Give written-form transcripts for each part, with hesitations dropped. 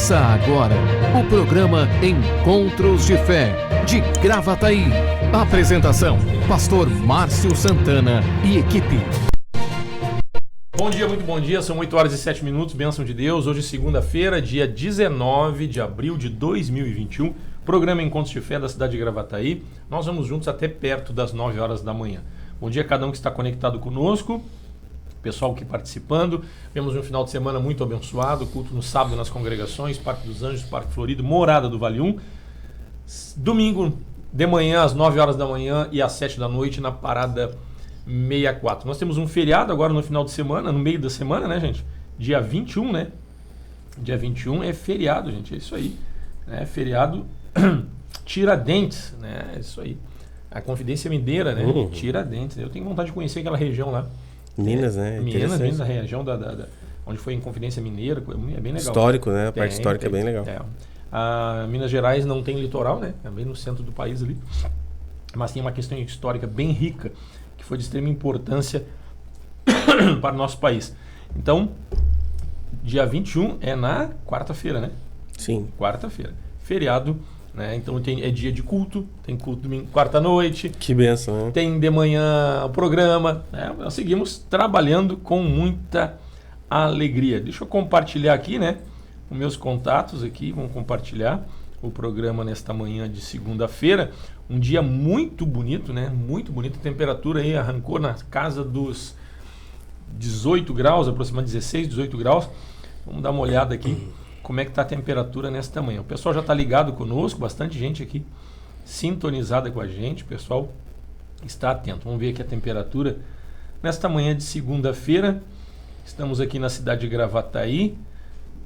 Começa agora o programa Encontros de Fé, de Gravataí. Apresentação, Pastor Márcio Santana e equipe. Bom dia, muito bom dia, são 8 horas e 7 minutos, bênção de Deus. Hoje segunda-feira, dia 19 de abril de 2021, programa Encontros de Fé da cidade de Gravataí. Nós vamos juntos até perto das 9 horas da manhã. Bom dia a cada um que está conectado conosco, pessoal que participando. Vemos um final de semana muito abençoado, culto no sábado nas congregações, Parque dos Anjos, Parque Florido, Morada do Vale 1. Domingo de manhã, às 9 horas da manhã e às 7 da noite na Parada 64. Nós temos um feriado agora no final de semana, no meio da semana, né, gente? Dia 21, né? Dia 21 é feriado, gente, é isso aí. É feriado Tiradentes, né? É isso aí. A Confidência Mineira, né? Tiradentes. Eu tenho vontade de conhecer aquela região lá. Minas, né? Minas, a região onde foi em Confidência Mineira, é bem legal. Histórico, né? A parte histórica é bem legal. A Minas Gerais não tem litoral, né? É bem no centro do país ali. Mas tem uma questão histórica bem rica, que foi de extrema importância para o nosso país. Então, dia 21 é na quarta-feira, né? Sim. Quarta-feira. Feriado, né? Então é dia de culto, tem culto domingo, quarta-noite. Que benção, né? Tem de manhã o programa, né? Nós seguimos trabalhando com muita alegria. Deixa eu compartilhar aqui, né? Os meus contatos aqui, vamos compartilhar o programa nesta manhã de segunda-feira. Um dia muito bonito, né? Muito bonito. A temperatura aí arrancou na casa dos 18 graus, aproximadamente 16, 18 graus. Vamos dar uma olhada aqui como é que está a temperatura nesta manhã. O pessoal já está ligado conosco, bastante gente aqui sintonizada com a gente. O pessoal está atento. Vamos ver aqui a temperatura nesta manhã de segunda-feira. Estamos aqui na cidade de Gravataí.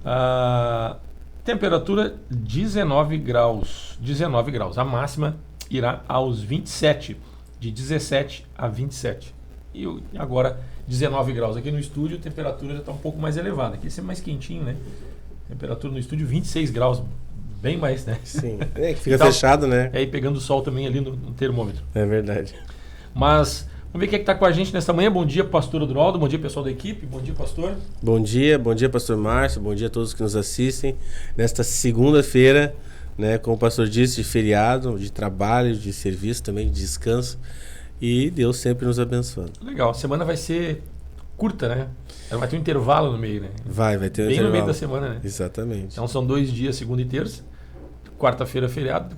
A temperatura 19 graus. 19 graus. A máxima irá aos 27, de 17 a 27. E agora 19 graus. Aqui no estúdio a temperatura já está um pouco mais elevada. Aqui é mais quentinho, né? Temperatura no estúdio 26 graus. Bem mais, né? Sim. É que fica fechado, né? E aí pegando o sol também ali no termômetro. É verdade. Mas vamos ver quem é que está com a gente nesta manhã. Bom dia, pastor Adroaldo. Bom dia, pessoal da equipe. Bom dia, pastor. Bom dia, pastor Márcio. Bom dia a todos que nos assistem. Nesta segunda-feira, né, como o pastor disse, de feriado, de trabalho, de serviço também, de descanso. E Deus sempre nos abençoando. Legal. A semana vai ser curta, né? Ela vai ter um intervalo no meio, né? Vai ter um bem intervalo. No meio da semana, né? Exatamente. Então são 2 dias, segunda e terça. Quarta-feira feriado,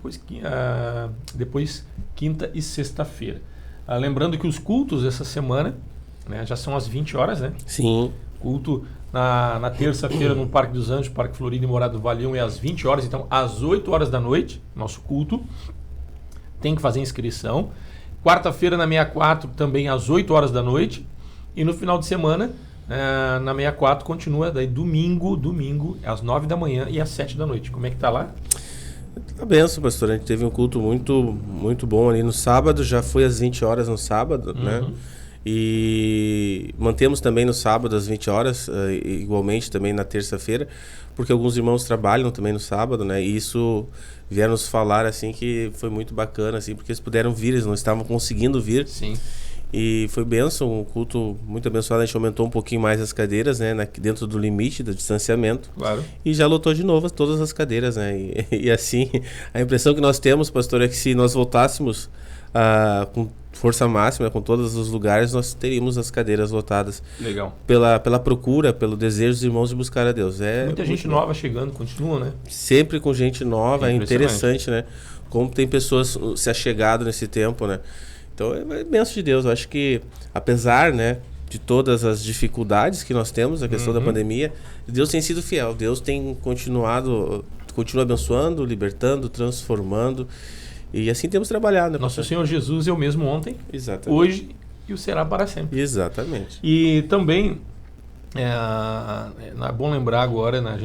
depois quinta e sexta-feira. Lembrando que os cultos essa semana, né, já são às 20 horas, né? Sim. Culto na terça-feira no Parque dos Anjos, Parque Florido e Morada do Vale 1 é às 20 horas. Então, às 8 horas da noite, nosso culto. Tem que fazer inscrição. Quarta-feira na 64 também às 8 horas da noite. E no final de semana, na 64 continua, daí domingo, às 9 da manhã e às 7 da noite. Como é que tá lá? Tá benção, pastor. A gente teve um culto muito bom ali no sábado, já foi às 20 horas no sábado, né? E mantemos também no sábado às 20 horas, igualmente também na terça-feira, porque alguns irmãos trabalham também no sábado, né? E isso vieram nos falar, assim, que foi muito bacana, assim, porque eles puderam vir, eles não estavam conseguindo vir. Sim. E foi bênção, um culto muito abençoado. A gente aumentou um pouquinho mais as cadeiras, né, dentro do limite do distanciamento. Claro. E já lotou de novo todas as cadeiras, né? E assim, a impressão que nós temos, pastor, é que se nós voltássemos com força máxima, com todos os lugares, nós teríamos as cadeiras lotadas. Legal. Pela procura, pelo desejo dos irmãos de buscar a Deus. Muita gente nova chegando, continua, né? Sempre com gente nova, é interessante, né? Como tem pessoas se achegado nesse tempo, né? Então, é bênção de Deus. Eu acho que, apesar, né, de todas as dificuldades que nós temos, a questão da pandemia, Deus tem sido fiel. Deus tem continua abençoando, libertando, transformando. E assim temos trabalhado, né? Nosso Senhor Jesus é o mesmo ontem, hoje e o será para sempre. Exatamente. E também, é bom lembrar agora, né,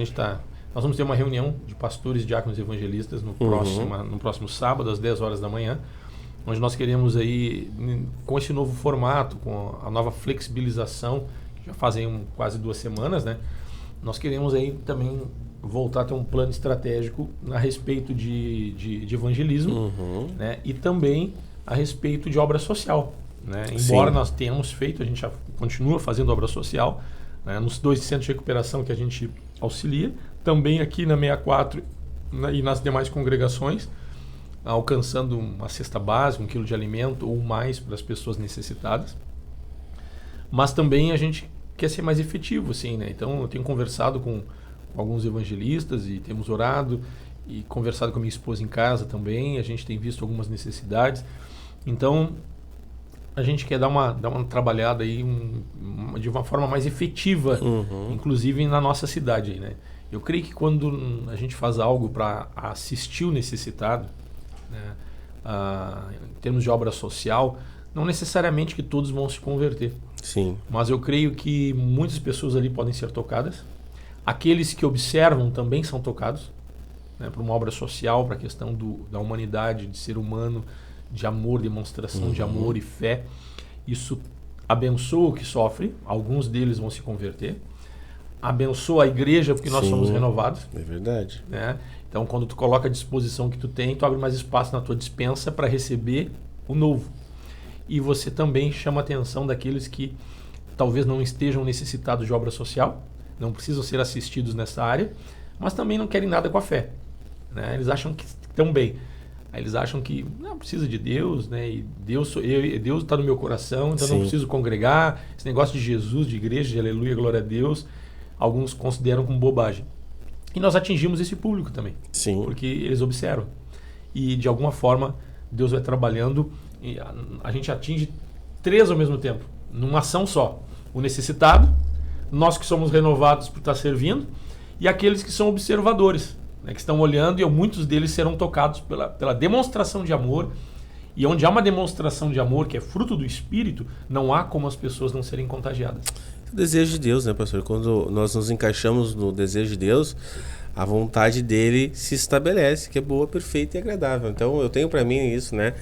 nós vamos ter uma reunião de pastores, diáconos e evangelistas no próximo sábado, às 10 horas da manhã, onde nós queremos aí, com esse novo formato, com a nova flexibilização, que já fazem quase 2 semanas, né? Nós queremos aí também voltar a ter um plano estratégico a respeito de evangelismo, né? E também a respeito de obra social, né? Embora nós tenhamos feito, a gente já continua fazendo obra social, né? Nos 2 centros de recuperação que a gente auxilia, também aqui na 64 e nas demais congregações, alcançando uma cesta básica, 1 quilo de alimento ou mais para as pessoas necessitadas. Mas também a gente quer ser mais efetivo, assim, né? Então eu tenho conversado com alguns evangelistas e temos orado e conversado com a minha esposa em casa também. A gente tem visto algumas necessidades. Então a gente quer dar uma trabalhada aí de uma forma mais efetiva, inclusive na nossa cidade aí, né? Eu creio que quando a gente faz algo para assistir o necessitado, né, em termos de obra social, não necessariamente que todos vão se converter. Sim. Mas eu creio que muitas pessoas ali podem ser tocadas. Aqueles que observam também são tocados, né, para uma obra social, para a questão da humanidade, de ser humano, de amor, demonstração de amor e fé. Isso abençoa o que sofre, alguns deles vão se converter. Abençoa a igreja porque nós somos renovados. É verdade. Né? Então, quando tu coloca a disposição que tu tem, tu abre mais espaço na tua despensa para receber o novo. E você também chama a atenção daqueles que talvez não estejam necessitados de obra social, não precisam ser assistidos nessa área, mas também não querem nada com a fé. Né? Eles acham que estão bem. Aí eles acham que não precisa de Deus, né? E Deus está no meu coração, então não preciso congregar. Esse negócio de Jesus, de igreja, de aleluia, glória a Deus, alguns consideram como bobagem. E nós atingimos esse público também. Sim. Porque eles observam. E de alguma forma Deus vai trabalhando e a gente atinge 3 ao mesmo tempo, numa ação só. O necessitado, nós que somos renovados por estar servindo, e aqueles que são observadores, né, que estão olhando, e muitos deles serão tocados pela demonstração de amor. E onde há uma demonstração de amor que é fruto do Espírito, não há como as pessoas não serem contagiadas. O desejo de Deus, né, pastor? Quando nós nos encaixamos no desejo de Deus, a vontade dele se estabelece, que é boa, perfeita e agradável. Então eu tenho para mim isso, né?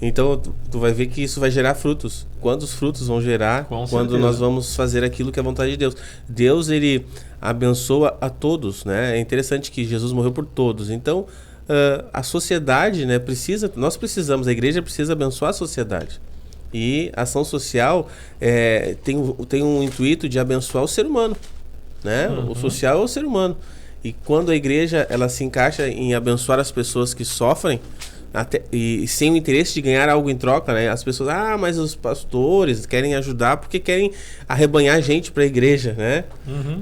Então tu vai ver que isso vai gerar frutos. Quantos frutos vão gerar quando nós vamos fazer aquilo que é a vontade de Deus? Deus, ele abençoa a todos, né? É interessante que Jesus morreu por todos. Então a sociedade, né, nós precisamos, a igreja precisa abençoar a sociedade. E a ação social tem um intuito de abençoar o ser humano, né? O social é o ser humano. E quando a igreja ela se encaixa em abençoar as pessoas que sofrem, e sem o interesse de ganhar algo em troca, né? As pessoas, mas os pastores querem ajudar porque querem arrebanhar gente para a igreja, né?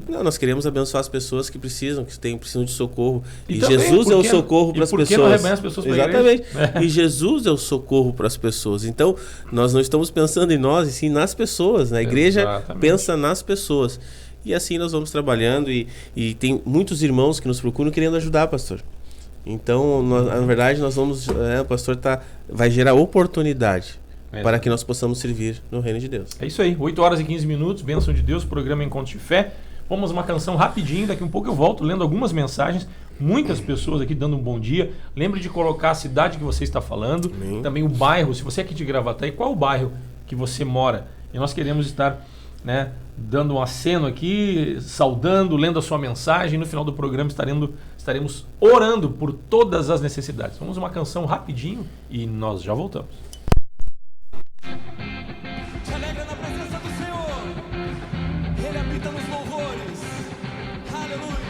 Não, nós queremos abençoar as pessoas que precisam de socorro. E Jesus é o socorro para as pessoas. Não arrebanhar as pessoas para a igreja? Exatamente. E Jesus é o socorro para as pessoas. Então, nós não estamos pensando em nós, e sim nas pessoas, né? A igreja pensa nas pessoas. E assim nós vamos trabalhando, e tem muitos irmãos que nos procuram querendo ajudar, pastor. Então, na verdade, nós vamos... o pastor vai gerar oportunidade para que nós possamos servir no reino de Deus. É isso aí, 8 horas e 15 minutos, bênção de Deus, programa Encontro de Fé. Vamos uma canção rapidinho, daqui um pouco eu volto lendo algumas mensagens. Muitas pessoas aqui dando um bom dia. Lembre de colocar a cidade que você está falando, também o bairro. Se você é aqui de Gravataí, qual é o bairro que você mora? E nós queremos estar, né, dando um aceno aqui, saudando, lendo a sua mensagem. No final do programa estaremos orando por todas as necessidades. Vamos uma canção rapidinho e nós já voltamos. Te alegra na presença do Senhor. Ele habita nos louvores. Aleluia.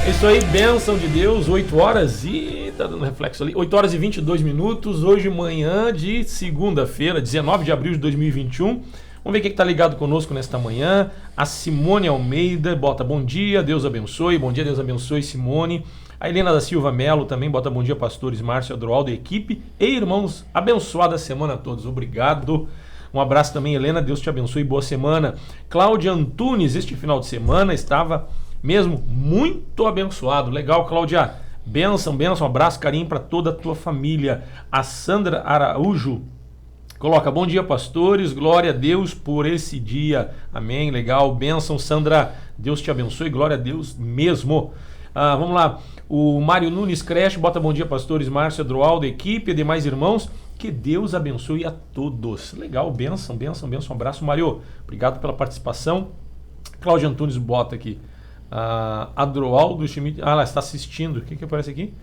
É isso aí, bênção de Deus, 8 horas e... tá dando reflexo ali, 8 horas e 22 minutos, hoje manhã de segunda-feira, 19 de abril de 2021. Vamos ver quem está ligado conosco nesta manhã. A Simone Almeida bota bom dia, Deus abençoe. Bom dia, Deus abençoe, Simone. A Helena da Silva Melo também bota bom dia, pastores Márcio Adroaldo, equipe e irmãos. Abençoada semana a todos, obrigado. Um abraço também, Helena, Deus te abençoe, boa semana. Cláudia Antunes, este final de semana estava mesmo muito abençoado. Legal, Cláudia. Bênção, bênção, um abraço, carinho para toda a tua família. A Sandra Araújo coloca, bom dia, pastores, glória a Deus por esse dia. Amém, legal, bênção, Sandra, Deus te abençoe, glória a Deus mesmo. Vamos lá, o Mário Nunes Creche bota bom dia, pastores Márcio Adroaldo, equipe e demais irmãos, que Deus abençoe a todos. Legal, bênção, bênção, bênção, um abraço, Mário, obrigado pela participação. Cláudia Antunes bota aqui, Adroaldo Schmidt, ela está assistindo, o que aparece aqui?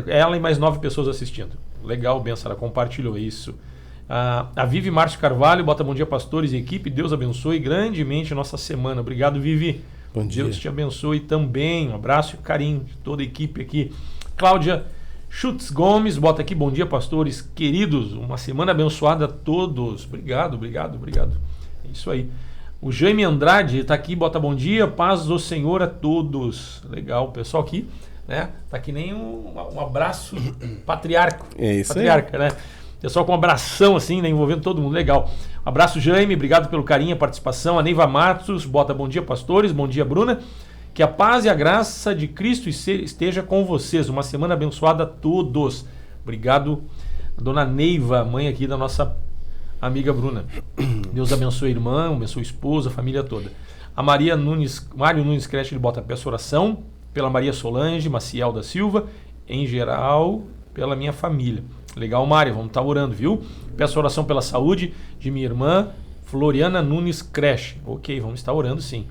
Ela e mais 9 pessoas assistindo. Legal, benção, ela compartilhou isso. A Vivi Márcio Carvalho bota bom dia, pastores e equipe, Deus abençoe grandemente a nossa semana. Obrigado, Vivi. Bom dia. Deus te abençoe também. Um abraço e carinho de toda a equipe aqui. Cláudia Schutz Gomes bota aqui, bom dia, pastores queridos, uma semana abençoada a todos. Obrigado, obrigado, obrigado. É isso aí. O Jaime Andrade está aqui, bota bom dia, paz do Senhor a todos. Legal, o pessoal aqui, né? Tá que nem um abraço patriarca. É isso patriarca, né? Pessoal com um abração assim, né? Envolvendo todo mundo. Legal. Abraço, Jaime, obrigado pelo carinho, a participação. A Neiva Matos bota bom dia, pastores, bom dia, Bruna. Que a paz e a graça de Cristo esteja com vocês. Uma semana abençoada a todos. Obrigado, dona Neiva, mãe aqui da nossa amiga Bruna. Deus abençoe a irmã, abençoe a esposa, a família toda. A Mário Nunes Creche, ele bota peço oração pela Maria Solange, Maciel da Silva, em geral, pela minha família. Legal, Mário, vamos estar orando, viu? Peço oração pela saúde de minha irmã, Floriana Nunes Creche. Ok, vamos estar orando sim.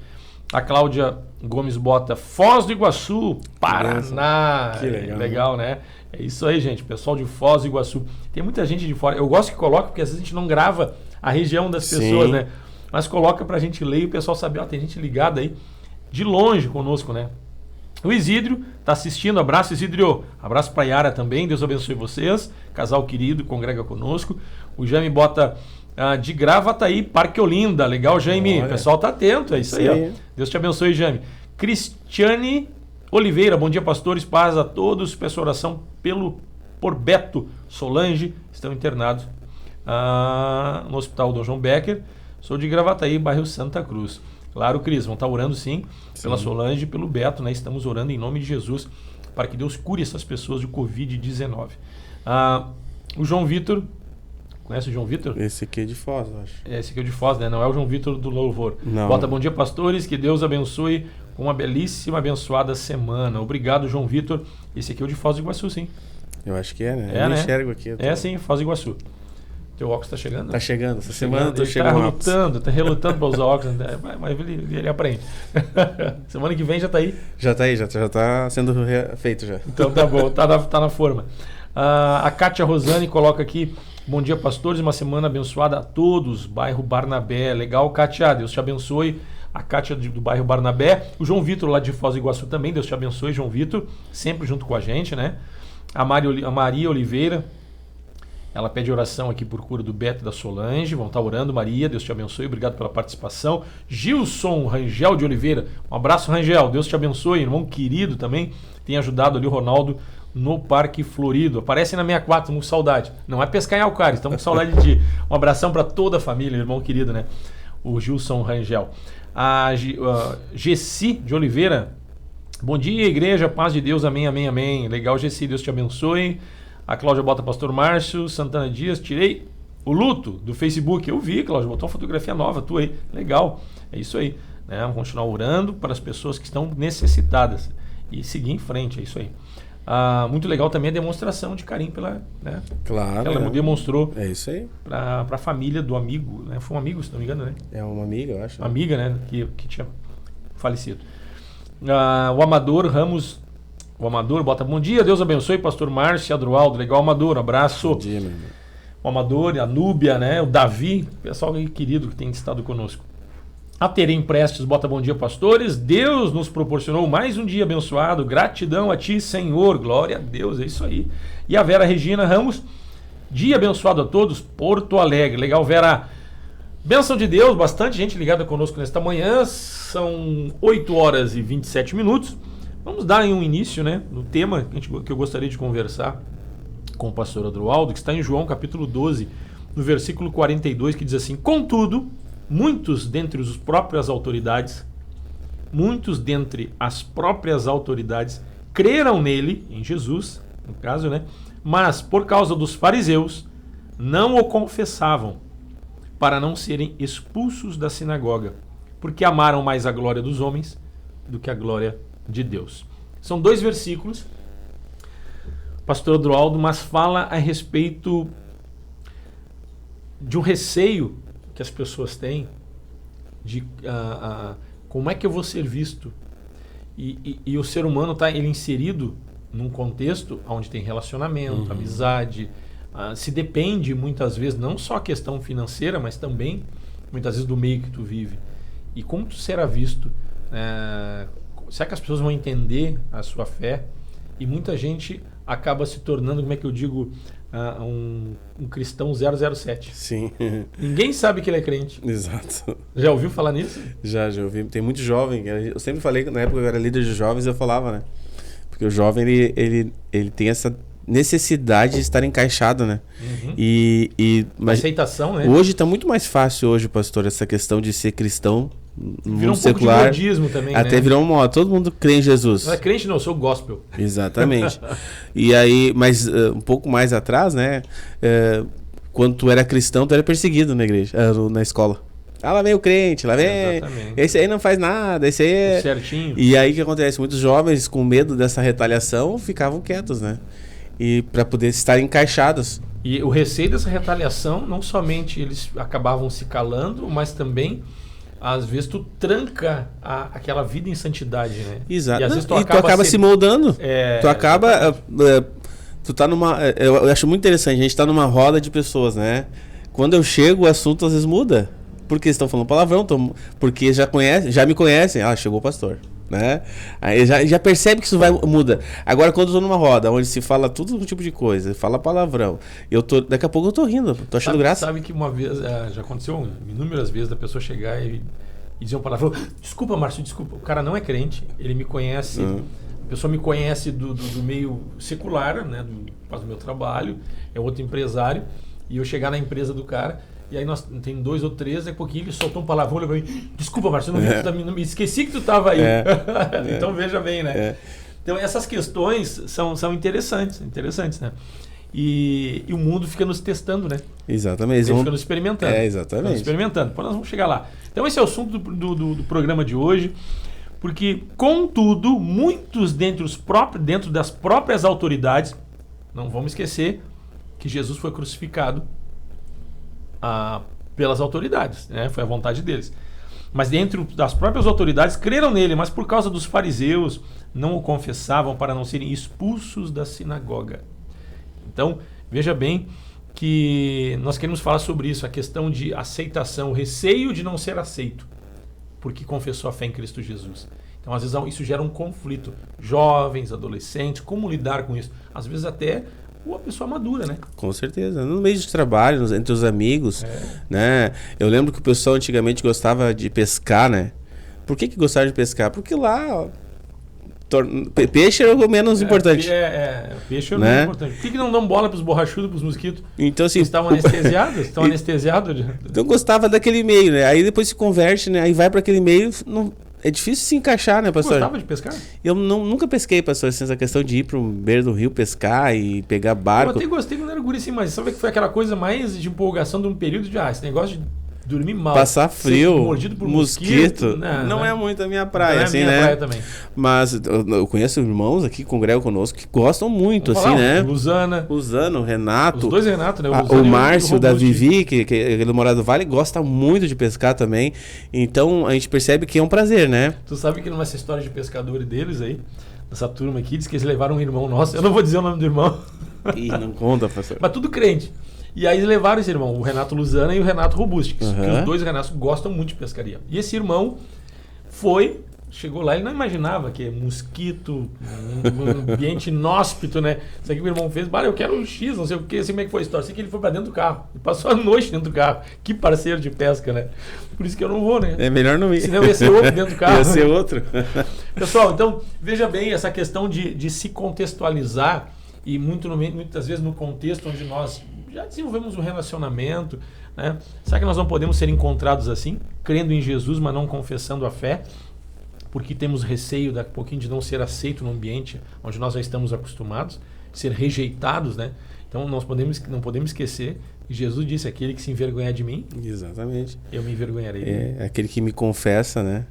A Cláudia Gomes bota Foz do Iguaçu, Paraná. Que legal. Legal, né? É isso aí, gente. Pessoal de Foz do Iguaçu. Tem muita gente de fora. Eu gosto que coloca, porque às vezes a gente não grava a região das pessoas, né? Mas coloca pra gente ler e o pessoal saber, ó, tem gente ligada aí de longe conosco, né? O Isidro tá assistindo, abraço, Isidro. Abraço pra Yara também, Deus abençoe vocês. Casal querido, congrega conosco. O Jaime bota de Gravataí, Parque Olinda. Legal, Jaime. O pessoal tá atento, é isso aí, ó. Deus te abençoe, Jaime. Cristiane Oliveira, bom dia, pastores, paz a todos. Peço oração por Beto Solange, estão internados no Hospital Dom João Becker. Sou de Gravataí, bairro Santa Cruz. Claro, Cris, vão estar orando sim pela Solange e pelo Beto, né? Estamos orando em nome de Jesus para que Deus cure essas pessoas de Covid-19. O João Vitor, conhece o João Vitor? Esse aqui é de Foz, eu acho. Esse aqui é o de Foz, né? Não é o João Vitor do Louvor. Não. Bota bom dia, pastores, que Deus abençoe com uma belíssima, abençoada semana. Obrigado, João Vitor. Esse aqui é o de Foz do Iguaçu, sim. Eu acho que é, né? É, eu né? enxergo aqui. É, sim, Foz do Iguaçu. Teu óculos tá chegando? Tá chegando. Essa semana eu tô Ele chegando. tá relutando para usar óculos, né? Mas ele aprende. Semana que vem já tá aí. Já tá aí, já tá sendo feito já. Então tá bom, tá na forma. A Kátia Rosane coloca aqui, bom dia, pastores, uma semana abençoada a todos, bairro Barnabé. Legal, Kátia, Deus te abençoe. A Kátia do bairro Barnabé. O João Vitor lá de Foz do Iguaçu também, Deus te abençoe, João Vitor, sempre junto com a gente, né? A Maria Oliveira, ela pede oração aqui por cura do Beto e da Solange. Vão estar orando, Maria, Deus te abençoe, obrigado pela participação. Gilson Rangel de Oliveira, um abraço, Rangel, Deus te abençoe, irmão querido também, tem ajudado ali o Ronaldo no Parque Florido. Aparece na 64, estamos com saudade. Não é pescar em Alcário, estamos com saudade de ti. Um abração para toda a família, irmão querido, né? O Gilson Rangel. A Gessi de Oliveira, bom dia, igreja, paz de Deus, amém, amém, amém. Legal, Gessi, Deus te abençoe. A Cláudia bota pastor Márcio Santana Dias, tirei o luto do Facebook. Eu vi, Cláudia, botou uma fotografia nova tua aí. Legal, é isso aí. Né? Vamos continuar orando para as pessoas que estão necessitadas e seguir em frente, é isso aí. Muito legal também a demonstração de carinho pela... Né? Claro. Ela demonstrou é isso aí. Para a família do amigo, né? Foi um amigo, se não me engano, né? É uma amiga, eu acho. Amiga, né? Que tinha falecido. O Amador Ramos... O Amador bota bom dia, Deus abençoe, pastor Márcio Adroaldo. Legal, Amador, um abraço. Bom dia, meu irmão. O Amador, a Núbia, né? O Davi, pessoal aí querido que tem estado conosco. A Terem Prestes bota bom dia, pastores. Deus nos proporcionou mais um dia abençoado. Gratidão a ti, Senhor. Glória a Deus, é isso aí. E a Vera Regina Ramos, dia abençoado a todos, Porto Alegre. Legal, Vera. Bênção de Deus, bastante gente ligada conosco nesta manhã. São 8 horas e 27 minutos. Vamos dar um início, né, no tema que eu gostaria de conversar com o pastor Adroaldo, que está em João capítulo 12, no versículo 42, que diz assim: contudo, muitos dentre as próprias autoridades creram nele, em Jesus, no caso, né? Mas por causa dos fariseus não o confessavam, para não serem expulsos da sinagoga, porque amaram mais a glória dos homens do que a glória de Deus. São 2 versículos, pastor Adroaldo, mas fala a respeito de um receio que as pessoas têm de como é que eu vou ser visto. E o ser humano está inserido num contexto onde tem relacionamento, amizade, se depende muitas vezes, não só a questão financeira, mas também muitas vezes do meio que tu vive. E como tu será visto? Será que as pessoas vão entender a sua fé? E muita gente acaba se tornando, como é que eu digo, um cristão 007. Sim. Ninguém sabe que ele é crente. Exato. Já ouviu falar nisso? Já ouvi. Tem muito jovem. Eu sempre falei que na época eu era líder de jovens, eu falava, né? Porque o jovem, ele tem essa necessidade de estar encaixado, né? Mas aceitação, né? Hoje está muito mais fácil, hoje, pastor, essa questão de ser cristão. Virou um secular, pouco de modismo também, até né? virou uma moda. Todo mundo crê em Jesus. Não é crente, não, eu sou gospel. Exatamente. E aí, mas um pouco mais atrás, né? Quando tu era cristão, tu era perseguido na igreja, na escola. Lá vem o crente, lá vem. Exatamente. Esse aí não faz nada, esse aí é. Certinho. E aí o que acontece? Muitos jovens, com medo dessa retaliação, ficavam quietos, né? E para poder estar encaixados. E o receio dessa retaliação, não somente eles acabavam se calando, mas também, às vezes, tu tranca aquela vida em santidade, né? Exato. E às vezes tu acaba se moldando. Tu acaba. Tu tá numa. Eu acho muito interessante, a gente tá numa roda de pessoas, né? Quando eu chego, o assunto às vezes muda. Porque estão falando palavrão, porque já me conhecem. Chegou o pastor. Né? Aí já percebe que isso muda. Agora, quando eu tô numa roda onde se fala todo tipo de coisa, fala palavrão, daqui a pouco eu tô rindo, tô achando graça. Sabe que uma vez, já aconteceu inúmeras vezes da pessoa chegar e dizer um palavrão: desculpa, Márcio, desculpa, o cara não é crente, ele me conhece, a pessoa me conhece do meio secular, né? Faz o meu trabalho, é outro empresário, e eu chegar na empresa do cara. E aí tem 2 ou 3, daqui a pouquinho ele soltou um palavrão, ele falou: desculpa, Márcio, não esqueci que tu estava aí. Então veja bem, né? Então essas questões são interessantes, né? E o mundo fica nos testando, né? Exatamente. Ele fica nos experimentando. Exatamente. Nos experimentando. Depois nós vamos chegar lá. Então esse é o assunto do programa de hoje, porque, contudo, muitos dentro das próprias autoridades, não vamos esquecer que Jesus foi crucificado pelas autoridades, né? Foi a vontade deles. Mas dentro das próprias autoridades creram nele, mas por causa dos fariseus não o confessavam, para não serem expulsos da sinagoga. Então, veja bem que nós queremos falar sobre isso, a questão de aceitação, o receio de não ser aceito, porque confessou a fé em Cristo Jesus. Então, às vezes isso gera um conflito. Jovens, adolescentes, como lidar com isso? Às vezes até uma pessoa madura, né? Com certeza. No meio de trabalho, entre os amigos, né? Eu lembro que o pessoal antigamente gostava de pescar, né? Por que gostava de pescar? Porque lá peixe é o menos importante. Peixe é o menos importante. Por que não dão bola pros borrachudos, pros mosquitos? Então, assim, eles estavam anestesiados? Estão anestesiados? Então gostava daquele meio, né? Aí depois se converte, né? Aí vai para aquele meio... É difícil se encaixar, né, pastor? Você gostava de pescar? Eu nunca pesquei, pastor, assim, essa questão de ir pro beira do rio pescar e pegar barco. Eu até gostei quando era guri, assim, mas sabe que foi aquela coisa mais de empolgação de um período de esse negócio de dormir mal. Passar frio, mordido por mosquito. Não é muito a minha praia, não é assim, minha né? praia também. Mas eu conheço irmãos aqui que congregam conosco que gostam muito, assim, né? Luzana, Renato. Os dois Renato, né? O Márcio da Vivi, que é do Morado do Vale, gosta muito de pescar também. Então a gente percebe que é um prazer, né? Tu sabe que nessa história de pescador deles aí, dessa turma aqui, diz que eles levaram um irmão nosso. Eu não vou dizer o nome do irmão. Ih, não conta, pastor. Mas tudo crente. E aí levaram esse irmão, o Renato Luzana e o Renato Robusti, que Uhum. os dois Renatos gostam muito de pescaria. E esse irmão chegou lá, ele não imaginava que mosquito, um ambiente inóspito, né? Isso aqui que o irmão fez, eu quero um X, não sei o que, assim como é que foi a história. Sei que ele foi pra dentro do carro, e passou a noite dentro do carro. Que parceiro de pesca, né? Por isso que eu não vou, né? É melhor não ir. Senão ia ser outro dentro do carro. Ia ser outro. Pessoal, então, veja bem essa questão de se contextualizar e muitas vezes no contexto onde nós já desenvolvemos um relacionamento, né? Será que nós não podemos ser encontrados assim, crendo em Jesus, mas não confessando a fé? Porque temos receio daqui a pouquinho de não ser aceito no ambiente onde nós já estamos acostumados, ser rejeitados, né? Então não podemos esquecer que Jesus disse: aquele que se envergonhar de mim, Exatamente. eu me envergonharei. É aquele que me confessa, né?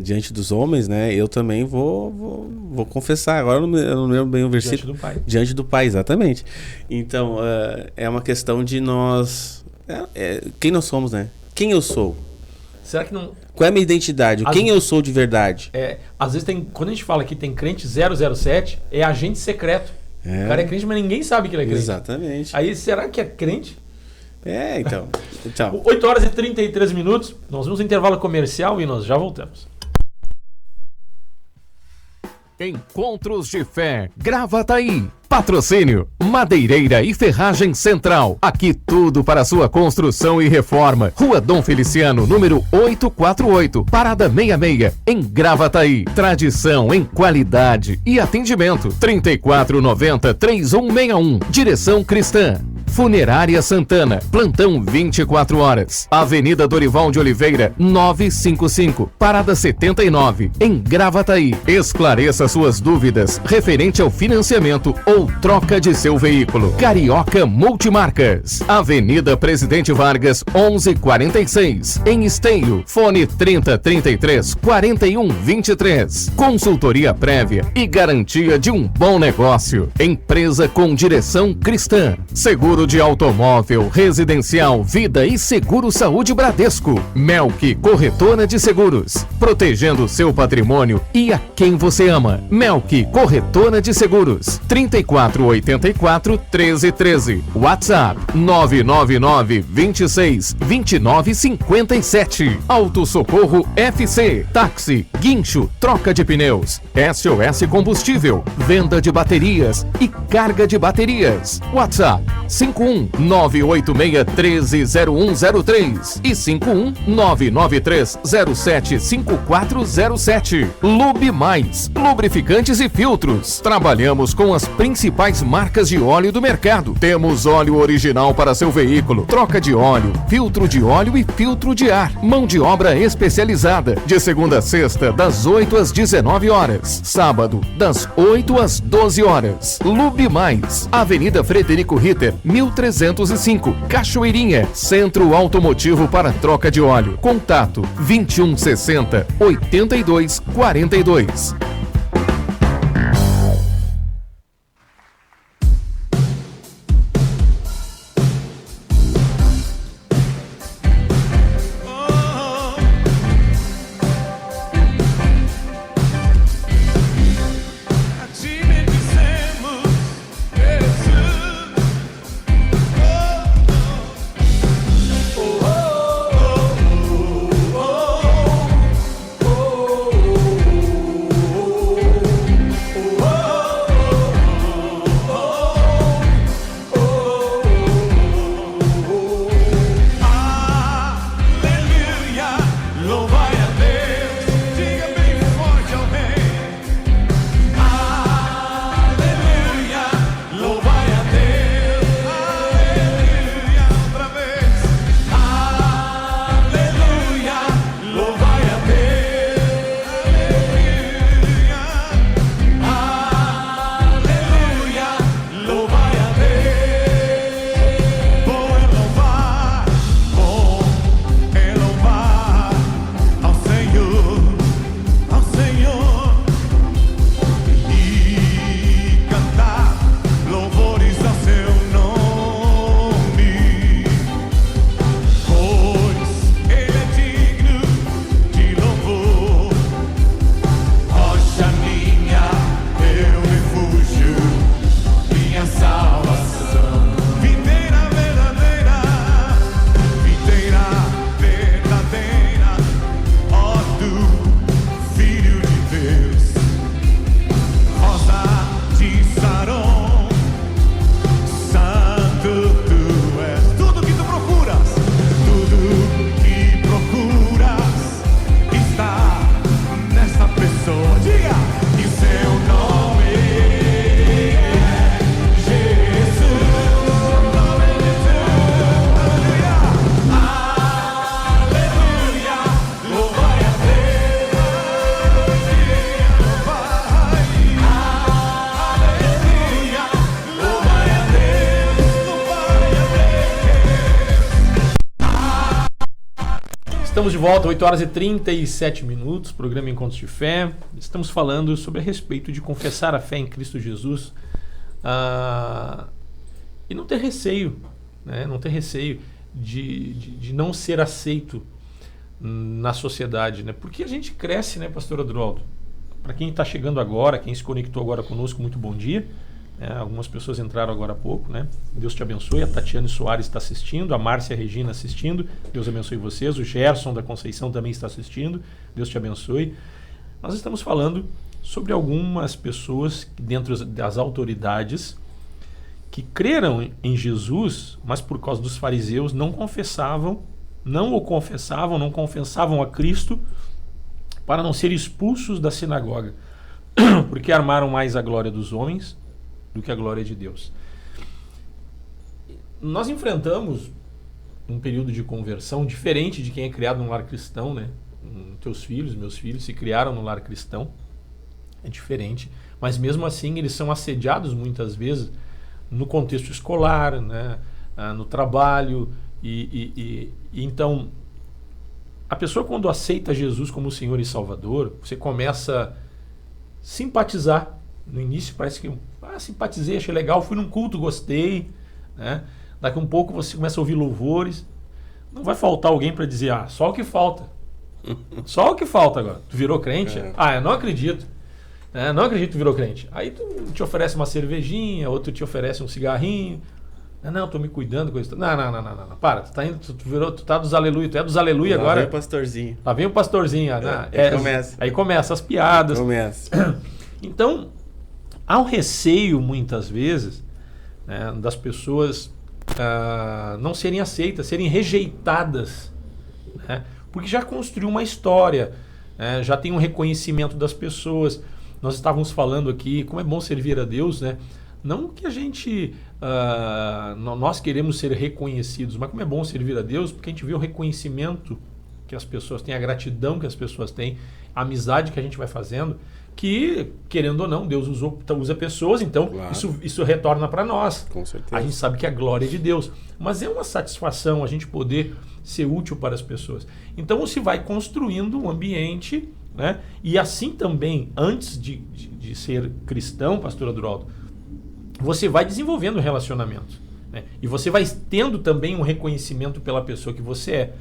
Diante dos homens, né? Eu também vou confessar. Agora eu não lembro bem o versículo. Diante do Pai. Diante do Pai, exatamente. Então, é uma questão de nós... quem nós somos, né? Quem eu sou? Será que não... Qual é a minha identidade? Quem eu sou de verdade? Às vezes quando a gente fala que tem crente 007, é agente secreto. O cara é crente, mas ninguém sabe que ele é crente. Exatamente. Aí, será que é crente? Então. 8 horas e 33 minutos. Nós vamos ao intervalo comercial e nós já voltamos. Encontros de Fé, Gravataí. Patrocínio Madeireira e Ferragem Central. Aqui tudo para sua construção e reforma. Rua Dom Feliciano, número 848, Parada 66, em Gravataí. Tradição em qualidade e atendimento. 3490-3161. Direção Cristã. Funerária Santana. Plantão 24 horas. Avenida Dorival de Oliveira, 955. Parada 79, em Gravataí. Esclareça suas dúvidas referente ao financiamento ou troca de seu veículo. Carioca Multimarcas. Avenida Presidente Vargas, 1146. Em Esteio. Fone 3033-4123. Consultoria prévia e garantia de um bom negócio. Empresa com direção cristã. Seguro de automóvel, residencial, vida e seguro saúde Bradesco. Melk Corretora de Seguros. Protegendo seu patrimônio e a quem você ama. Melk Corretora de Seguros. 3484-1313. WhatsApp 999-26-2957. Auto Socorro FC. Táxi, guincho, troca de pneus. SOS Combustível. Venda de baterias e carga de baterias. WhatsApp 51986130103 e 51993075407. Lube Mais, lubrificantes e filtros. Trabalhamos com as principais marcas de óleo do mercado. Temos óleo original para seu veículo, troca de óleo, filtro de óleo e filtro de ar. Mão de obra especializada, de segunda a sexta, das 8 às 19 horas. Sábado, das 8 às 12 horas. Lube Mais, Avenida Frederico Ritter, 1305, Cachoeirinha, Centro Automotivo para troca de óleo. Contato 2160-8242. Estamos de volta, 8 horas e 37 minutos, programa Encontros de Fé. Estamos falando sobre a respeito de confessar a fé em Cristo Jesus e não ter receio, né? Não ter receio de não ser aceito na sociedade, né? Porque a gente cresce, né, pastor Adroaldo? Para quem está chegando agora, quem se conectou agora conosco, muito bom dia. Algumas pessoas entraram agora há pouco, né? Deus te abençoe. A Tatiane Soares está assistindo, a Márcia Regina assistindo. Deus abençoe vocês. O Gerson da Conceição também está assistindo. Deus te abençoe. Nós estamos falando sobre algumas pessoas que, dentro das autoridades, que creram em Jesus, mas por causa dos fariseus não confessavam a Cristo para não ser expulsos da sinagoga, porque armaram mais a glória dos homens do que a glória de Deus. Nós enfrentamos um período de conversão diferente de quem é criado num lar cristão, né? Meus filhos se criaram no lar cristão, é diferente, mas mesmo assim eles são assediados muitas vezes no contexto escolar, né? No trabalho, e então a pessoa, quando aceita Jesus como Senhor e Salvador, você começa a simpatizar. No início parece que simpatizei, achei legal, fui num culto, gostei, né? Daqui a um pouco você começa a ouvir louvores. Não vai faltar alguém para dizer, só o que falta. Só o que falta agora. Tu virou crente? Eu não acredito. Não acredito que tu virou crente. Aí tu te oferece uma cervejinha, outro te oferece um cigarrinho. Não, tô me cuidando com isso. Não. Para, tu tá dos aleluia, tu é dos aleluia agora. Lá vem o pastorzinho. Lá vem o pastorzinho. Aí começa as piadas. Então, há um receio, muitas vezes, né, das pessoas não serem aceitas, serem rejeitadas, né, porque já construiu uma história, já tem um reconhecimento das pessoas. Nós estávamos falando aqui como é bom servir a Deus, né? Não que a gente, nós queremos ser reconhecidos, mas como é bom servir a Deus, porque a gente vê o reconhecimento que as pessoas têm, a gratidão que as pessoas têm, a amizade que a gente vai fazendo, que, querendo ou não, Deus usa pessoas, então claro, isso retorna para nós. Com certeza. A gente sabe que é a glória é de Deus, mas é uma satisfação a gente poder ser útil para as pessoas. Então você vai construindo um ambiente, né? E assim também, antes de ser cristão, pastor Adroaldo, você vai desenvolvendo um relacionamento, né? E você vai tendo também um reconhecimento pela pessoa que você é.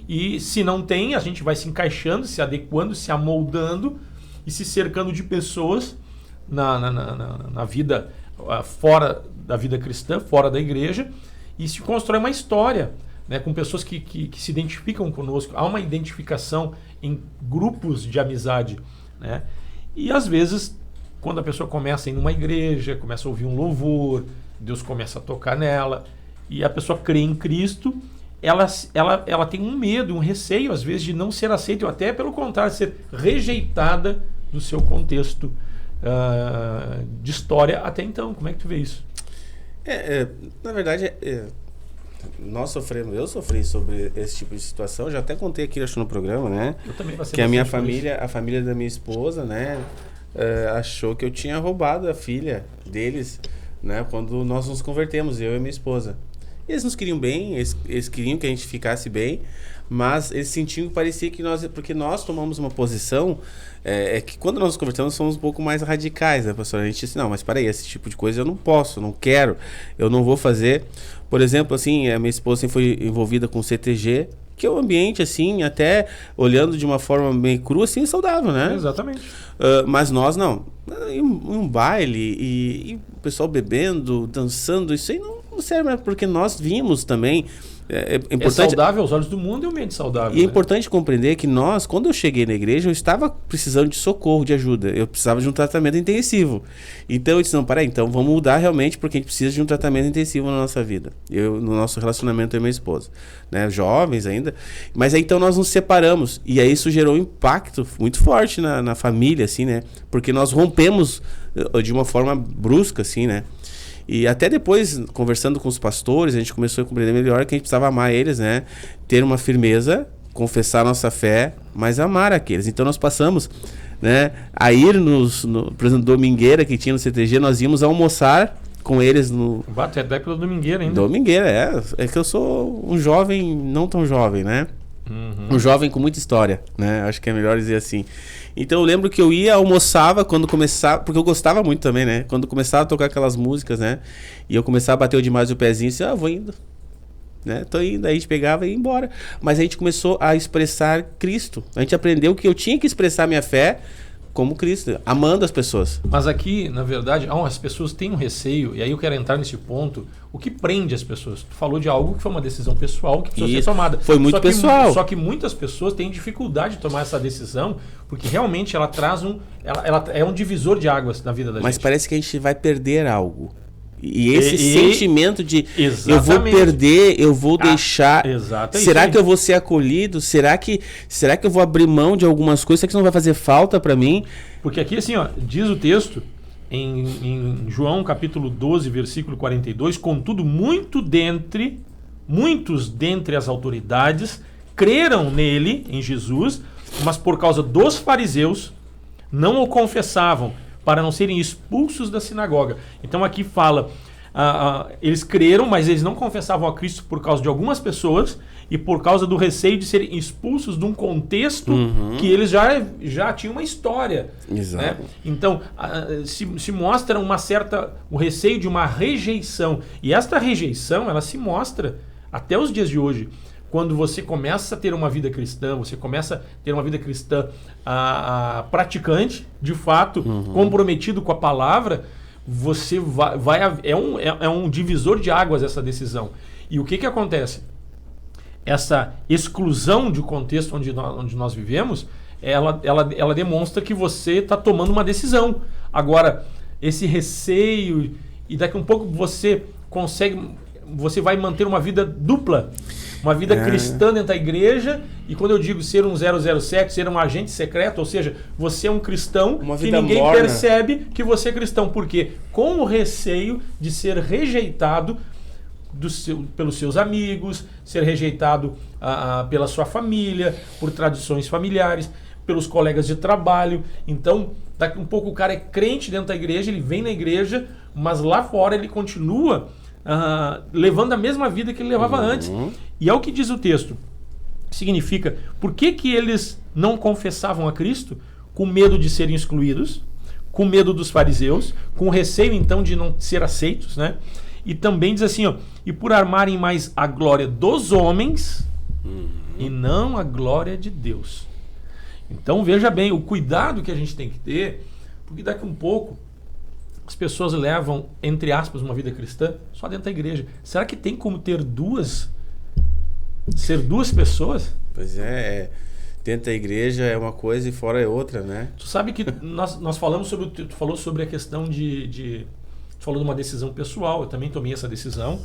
E se não tem, a gente vai se encaixando, se adequando, se amoldando e se cercando de pessoas na vida, fora da vida cristã, fora da igreja, e se constrói uma história, né, com pessoas que se identificam conosco. Há uma identificação em grupos de amizade, né? E às vezes, quando a pessoa começa a ir numa igreja, começa a ouvir um louvor, Deus começa a tocar nela, e a pessoa crê em Cristo, ela tem um medo, um receio, às vezes, de não ser aceita, ou até, pelo contrário, ser rejeitada do seu contexto de história até então. Como é que tu vê isso? Na verdade, eu sofri sobre esse tipo de situação. Já até contei aqui, acho, no programa, né? Eu também passei que a minha família, a família da minha esposa, né, achou que eu tinha roubado a filha deles, né, quando nós nos convertemos, eu e minha esposa. Eles nos queriam bem, eles queriam que a gente ficasse bem, mas eles sentiam que parecia que porque nós tomamos uma posição, que quando nós nos convertemos somos um pouco mais radicais, né, pastor? A gente disse, não, mas peraí, esse tipo de coisa eu não posso, não quero, eu não vou fazer. Por exemplo, assim, a minha esposa sempre foi envolvida com CTG, que é um ambiente, assim, até olhando de uma forma meio crua, assim, saudável, né? Exatamente. Mas nós não. Em um baile e o pessoal bebendo, dançando, isso aí não serve, porque nós vimos também. É importante, saudável aos olhos do mundo, é um ambiente saudável. E é importante compreender que nós, quando eu cheguei na igreja, eu estava precisando de socorro, de ajuda. Eu precisava de um tratamento intensivo. Então eu disse, não, peraí, então vamos mudar realmente, porque a gente precisa de um tratamento intensivo na nossa vida. No nosso relacionamento, eu e minha esposa. Né, jovens ainda. Mas aí então nós nos separamos. E aí isso gerou um impacto muito forte na família, assim, né? Porque nós rompemos de uma forma brusca, assim, né? E até depois, conversando com os pastores, a gente começou a compreender melhor que a gente precisava amar eles, né? Ter uma firmeza, confessar nossa fé, mas amar aqueles. Então nós passamos, né, a ir por exemplo, domingueira que tinha no CTG, nós íamos almoçar com eles no... Bate, é da época do domingueira ainda. Domingueira, é que eu sou um jovem, não tão jovem, né? Um jovem com muita história, né? Acho que é melhor dizer assim. Então eu lembro que eu ia, almoçava quando começava, porque eu gostava muito também, né? Quando começava a tocar aquelas músicas, né? E eu começava a bater demais o pezinho, assim, vou indo. Né? Tô indo, aí a gente pegava e ia embora. Mas a gente começou a expressar Cristo. A gente aprendeu que eu tinha que expressar minha fé como Cristo, amando as pessoas. Mas aqui, na verdade, as pessoas têm um receio, e aí eu quero entrar nesse ponto, o que prende as pessoas? Tu falou de algo que foi uma decisão pessoal que precisou ser tomada. Foi muito pessoal. Só que muitas pessoas têm dificuldade de tomar essa decisão, porque realmente ela traz ela é um divisor de águas na vida da gente. Mas parece que a gente vai perder algo. E esse sentimento de eu vou perder, eu vou deixar. Será que eu vou ser acolhido? Será que eu vou abrir mão de algumas coisas? Será que isso não vai fazer falta para mim? Porque aqui assim, diz o texto em João capítulo 12, versículo 42, contudo muitos dentre as autoridades creram nele, em Jesus, mas por causa dos fariseus não o confessavam, para não serem expulsos da sinagoga. Então aqui fala, eles creram, mas eles não confessavam a Cristo por causa de algumas pessoas e por causa do receio de serem expulsos de um contexto que eles já tinham uma história. Exato. Né? Então se mostra o receio de uma rejeição. E esta rejeição, ela se mostra até os dias de hoje. Quando você começa a ter uma vida cristã, praticante, de fato, comprometido com a palavra, você é um divisor de águas essa decisão. E o que acontece? Essa exclusão de contexto onde nós vivemos, ela demonstra que você está tomando uma decisão. Agora, esse receio, e daqui a um pouco você vai manter uma vida dupla. Uma vida cristã dentro da igreja, e quando eu digo ser um 007, ser um agente secreto, ou seja, você é um cristão que ninguém percebe que você é cristão. Por quê? Com o receio de ser rejeitado pelos seus amigos, ser rejeitado pela sua família, por tradições familiares, pelos colegas de trabalho. Então, daqui um pouco o cara é crente dentro da igreja, ele vem na igreja, mas lá fora ele continua levando a mesma vida que ele levava antes. E é o que diz o texto. Significa, por que eles não confessavam a Cristo? Com medo de serem excluídos, com medo dos fariseus, com receio então de não ser aceitos, né? E também diz assim, e por armarem mais a glória dos homens e não a glória de Deus. Então veja bem, o cuidado que a gente tem que ter, porque daqui a um pouco as pessoas levam, entre aspas, uma vida cristã só dentro da igreja. Será que tem como ser duas pessoas? Pois é, dentro da igreja é uma coisa e fora é outra, né? Tu sabe que nós falamos sobre, tu falou sobre a questão tu falou de uma decisão pessoal, eu também tomei essa decisão,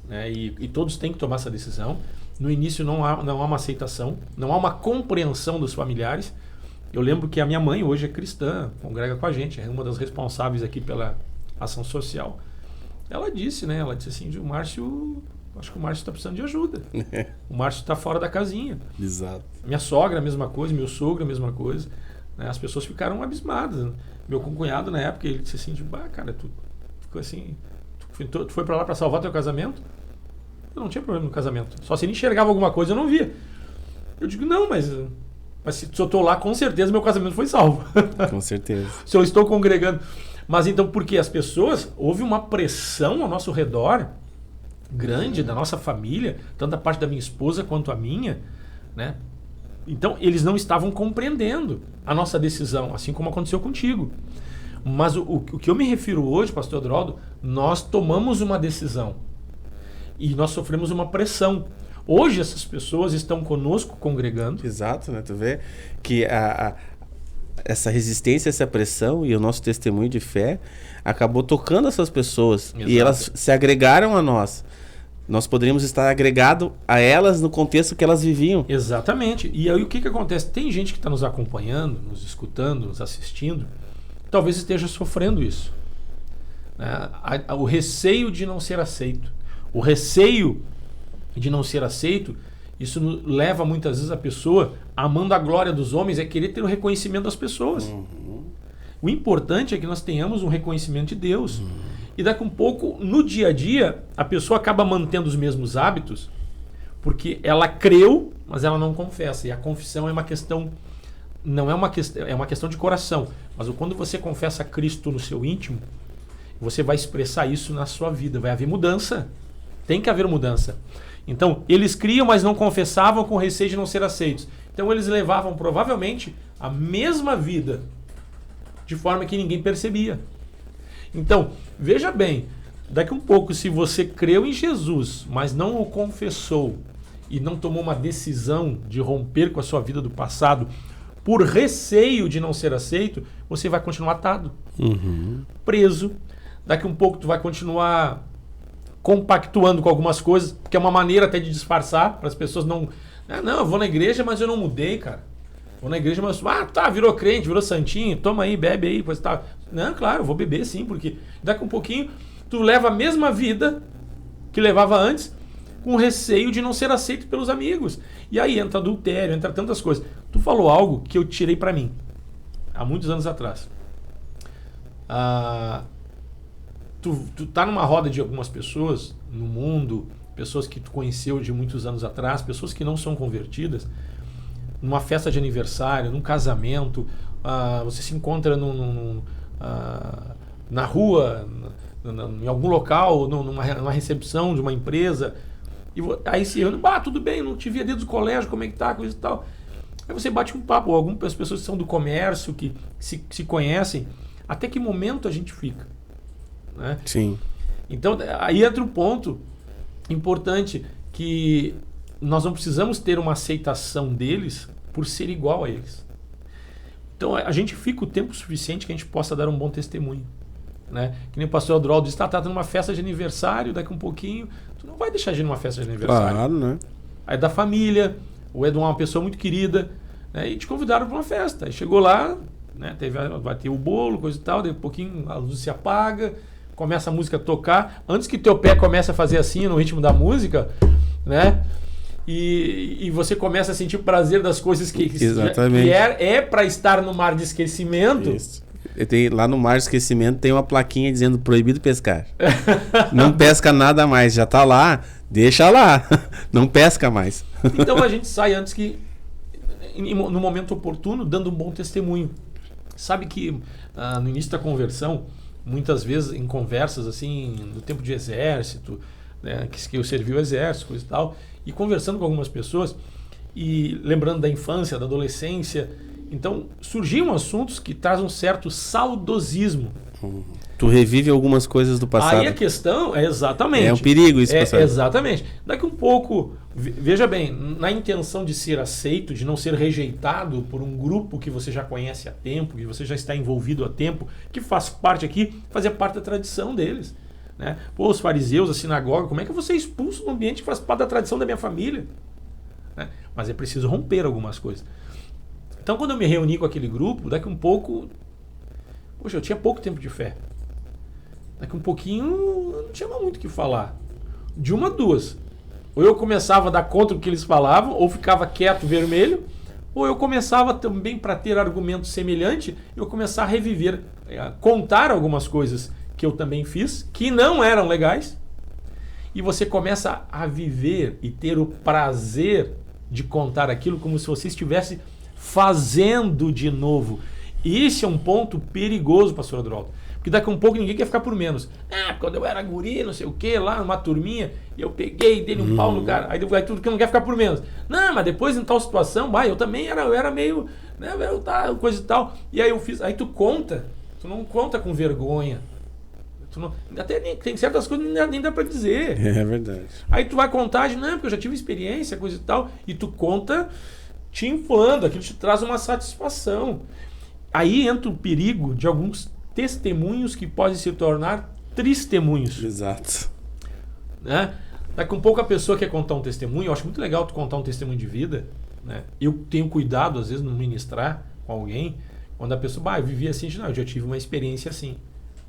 né? E todos têm que tomar essa decisão. No início não há uma aceitação, não há uma compreensão dos familiares. Eu lembro que a minha mãe hoje é cristã, congrega com a gente, é uma das responsáveis aqui pela ação social. Ela disse, né? Ela disse assim, acho que o Márcio está precisando de ajuda. O Márcio está fora da casinha. Exato. Minha sogra, a mesma coisa, meu sogro, a mesma coisa. Né? As pessoas ficaram abismadas. Né? Meu cunhado, na época, ele disse assim, cara, tu ficou assim, tu foi para lá para salvar teu casamento? Eu não tinha problema no casamento. Só se ele enxergava alguma coisa, eu não via. Eu digo, não, mas se eu estou lá, com certeza meu casamento foi salvo. Com certeza. Se eu estou congregando. Mas então, porque as pessoas, houve uma pressão ao nosso redor, grande, da nossa família, tanto da parte da minha esposa quanto a minha, né? Então, eles não estavam compreendendo a nossa decisão, assim como aconteceu contigo. Mas o que eu me refiro hoje, pastor Adroaldo, nós tomamos uma decisão e nós sofremos uma pressão. Hoje essas pessoas estão conosco congregando. Exato, né? Tu vê que essa resistência, essa pressão e o nosso testemunho de fé acabou tocando essas pessoas. Exato. E elas se agregaram a nós. Nós poderíamos estar agregado a elas no contexto que elas viviam. Exatamente. E aí o que acontece? Tem gente que está nos acompanhando, nos escutando, nos assistindo, talvez esteja sofrendo isso. Né? O receio de não ser aceito. O receio de não ser aceito, isso leva muitas vezes a pessoa, amando a glória dos homens, é querer ter o reconhecimento das pessoas. O importante é que nós tenhamos um reconhecimento de Deus. E daqui a um pouco, no dia a dia, a pessoa acaba mantendo os mesmos hábitos, Porque ela creu, mas ela não confessa. E a confissão é uma questão, não é uma questão, é uma questão de coração. Mas quando você confessa Cristo no seu íntimo, você vai expressar isso na sua vida. Vai haver mudança. Tem que haver mudança. Então, eles criam, mas não confessavam com receio de não ser aceitos. Então, eles levavam provavelmente a mesma vida, de forma que ninguém percebia. Então, veja bem, daqui um pouco, se você creu em Jesus, mas não o confessou e não tomou uma decisão de romper com a sua vida do passado por receio de não ser aceito, você vai continuar atado, preso. Daqui um pouco tu vai continuar compactuando com algumas coisas, que é uma maneira até de disfarçar, para as pessoas não... Não, eu vou na igreja, mas eu não mudei, cara. Vou na igreja, mas... tá, virou crente, virou santinho, toma aí, bebe aí, pois tá. Não, claro, eu vou beber sim, porque daqui um pouquinho tu leva a mesma vida que levava antes, com receio de não ser aceito pelos amigos. E aí entra adultério, entra tantas coisas. Tu falou algo que eu tirei pra mim, há muitos anos atrás. Tu tá numa roda de algumas pessoas no mundo, pessoas que tu conheceu de muitos anos atrás, pessoas que não são convertidas, numa festa de aniversário, num casamento, você se encontra na rua, em algum local, numa recepção de uma empresa, e aí se tudo bem, não te via desde o colégio, como é que tá, coisa e tal. Aí você bate um papo, ou algumas pessoas que são do comércio, que se conhecem, até que momento a gente fica? Né? Sim. Então, aí entra um ponto importante, que nós não precisamos ter uma aceitação deles por ser igual a eles. Então, a gente fica o tempo suficiente que a gente possa dar um bom testemunho. Né? Que nem o pastor Adroaldo disse, tá numa festa de aniversário, daqui um pouquinho, tu não vai deixar de ir numa festa de aniversário. Claro, né? Aí da família, ou é de uma pessoa muito querida, né? E te convidaram para uma festa. Aí chegou lá, né? Vai ter o bolo, coisa e tal, daí um pouquinho a luz se apaga, começa a música a tocar, antes que teu pé comece a fazer assim no ritmo da música, né? E você começa a sentir o prazer das coisas que é para estar no mar de esquecimento. Isso. Lá no mar de esquecimento tem uma plaquinha dizendo proibido pescar. Não pesca nada mais, já tá lá, deixa lá, não pesca mais. Então a gente sai antes que, no momento oportuno, dando um bom testemunho. Sabe que no início da conversão, muitas vezes em conversas assim, no tempo de exército, né, que eu servi o exército, coisa e tal, e conversando com algumas pessoas, e lembrando da infância, da adolescência, então surgiam assuntos que trazem um certo saudosismo. Tu revive algumas coisas do passado. Aí a questão é exatamente... É um perigo isso, passado. Exatamente. Daqui um pouco, veja bem, na intenção de ser aceito, de não ser rejeitado por um grupo que você já conhece há tempo, que você já está envolvido há tempo, que faz parte aqui, fazia parte da tradição deles. Né? Pô, os fariseus, a sinagoga, como é que eu vou ser expulso num ambiente que faz parte da tradição da minha família? Né? Mas é preciso romper algumas coisas. Então, quando eu me reuni com aquele grupo, daqui um pouco... Poxa, eu tinha pouco tempo de fé. Daqui um pouquinho, eu não tinha muito o que falar. De uma a duas. Ou eu começava a dar conta do que eles falavam, ou ficava quieto, vermelho, ou eu começava também, para ter argumento semelhante, eu começar a reviver, contar algumas coisas que eu também fiz, que não eram legais, e você começa a viver e ter o prazer de contar aquilo como se você estivesse fazendo de novo. E esse é um ponto perigoso, pastor Adroaldo, porque daqui a um pouco ninguém quer ficar por menos. Quando eu era guri, não sei o que, lá numa turminha, eu peguei e dei um pau no cara, aí tudo que não quer ficar por menos. Não, mas depois em tal situação, eu também era meio, né, coisa e tal, e aí eu fiz, aí tu não conta com vergonha. Até tem certas coisas que nem dá pra dizer. É verdade. Aí tu vai contar, porque eu já tive experiência, coisa e tal, e tu conta te inflando, aquilo te traz uma satisfação. Aí entra o perigo de alguns testemunhos que podem se tornar testemunhos. Exato. Né? Daqui um pouco a pessoa quer contar um testemunho, eu acho muito legal tu contar um testemunho de vida. Né? Eu tenho cuidado, às vezes, no ministrar com alguém, quando a pessoa, eu vivi assim, eu já tive uma experiência assim.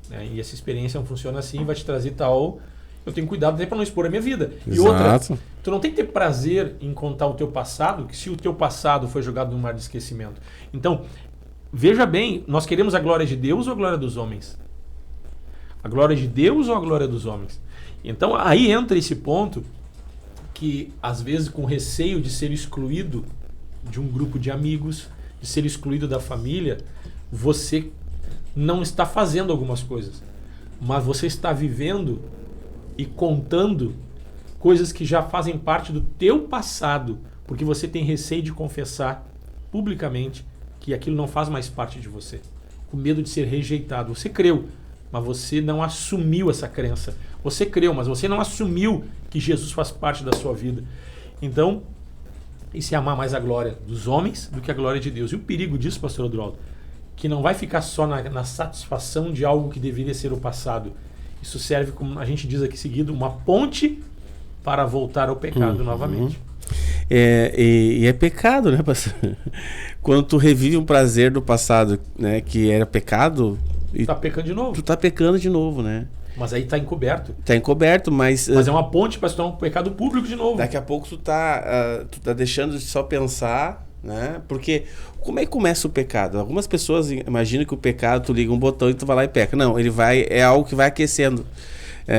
Né? E essa experiência não funciona assim, vai te trazer tal... Eu tenho cuidado até para não expor a minha vida. Exato. E outra, tu não tem que ter prazer em contar o teu passado, que se o teu passado foi jogado no mar de esquecimento. Então, veja bem, nós queremos a glória de Deus ou a glória dos homens? A glória de Deus ou a glória dos homens? Então, aí entra esse ponto que às vezes com receio de ser excluído de um grupo de amigos, de ser excluído da família, você não está fazendo algumas coisas, mas você está vivendo e contando coisas que já fazem parte do teu passado, porque você tem receio de confessar publicamente que aquilo não faz mais parte de você, com medo de ser rejeitado. Você creu, mas você não assumiu essa crença. Você creu, mas você não assumiu que Jesus faz parte da sua vida. Então, isso é amar mais a glória dos homens do que a glória de Deus. E o perigo disso, pastor Odroaldo, que não vai ficar só na satisfação de algo que deveria ser o passado. Isso serve, como a gente diz aqui seguido, uma ponte para voltar ao pecado novamente. E é pecado, né, pastor? Quando tu revive um prazer do passado, né, que era pecado... Tu tá pecando de novo. Tu tá pecando de novo, né? Mas aí tá encoberto. Tá encoberto, mas é uma ponte para se tornar um pecado público de novo. Daqui a pouco tu tá deixando de só pensar, né? Porque como é que começa o pecado? Algumas pessoas imaginam que o pecado, tu liga um botão e tu vai lá e peca. Não, é algo que vai aquecendo.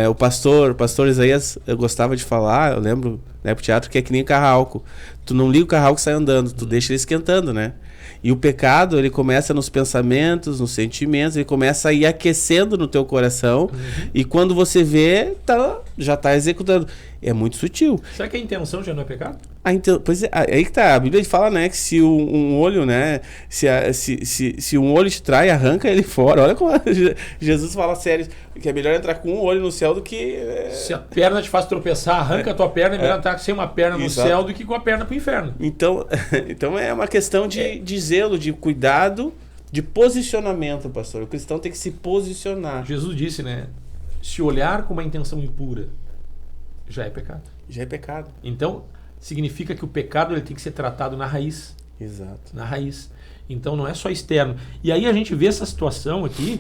O pastor Isaías, eu gostava de falar, eu lembro, né, pro teatro, que é que nem carro a álcool. Tu não liga o carro a álcool e sai andando, tu deixa ele esquentando, né? E o pecado, ele começa nos pensamentos, nos sentimentos, ele começa a ir aquecendo no teu coração, e quando você vê, já tá executando. É muito sutil. Será que a intenção já não é pecado? Pois é, aí que tá, a Bíblia fala, né, que se um olho, né, se um olho te trai, arranca ele fora. Olha como Jesus fala sério, que é melhor entrar com um olho no céu do que... Se a perna te faz tropeçar, arranca a tua perna, é melhor entrar sem uma perna no céu do que com a perna pro inferno. Então é uma questão de zelo, de cuidado, de posicionamento, pastor. O cristão tem que se posicionar. Jesus disse, né, se olhar com uma intenção impura, já é pecado. Já é pecado. Então, significa que o pecado ele tem que ser tratado na raiz. Exato. Na raiz. Então, não é só externo. E aí a gente vê essa situação aqui,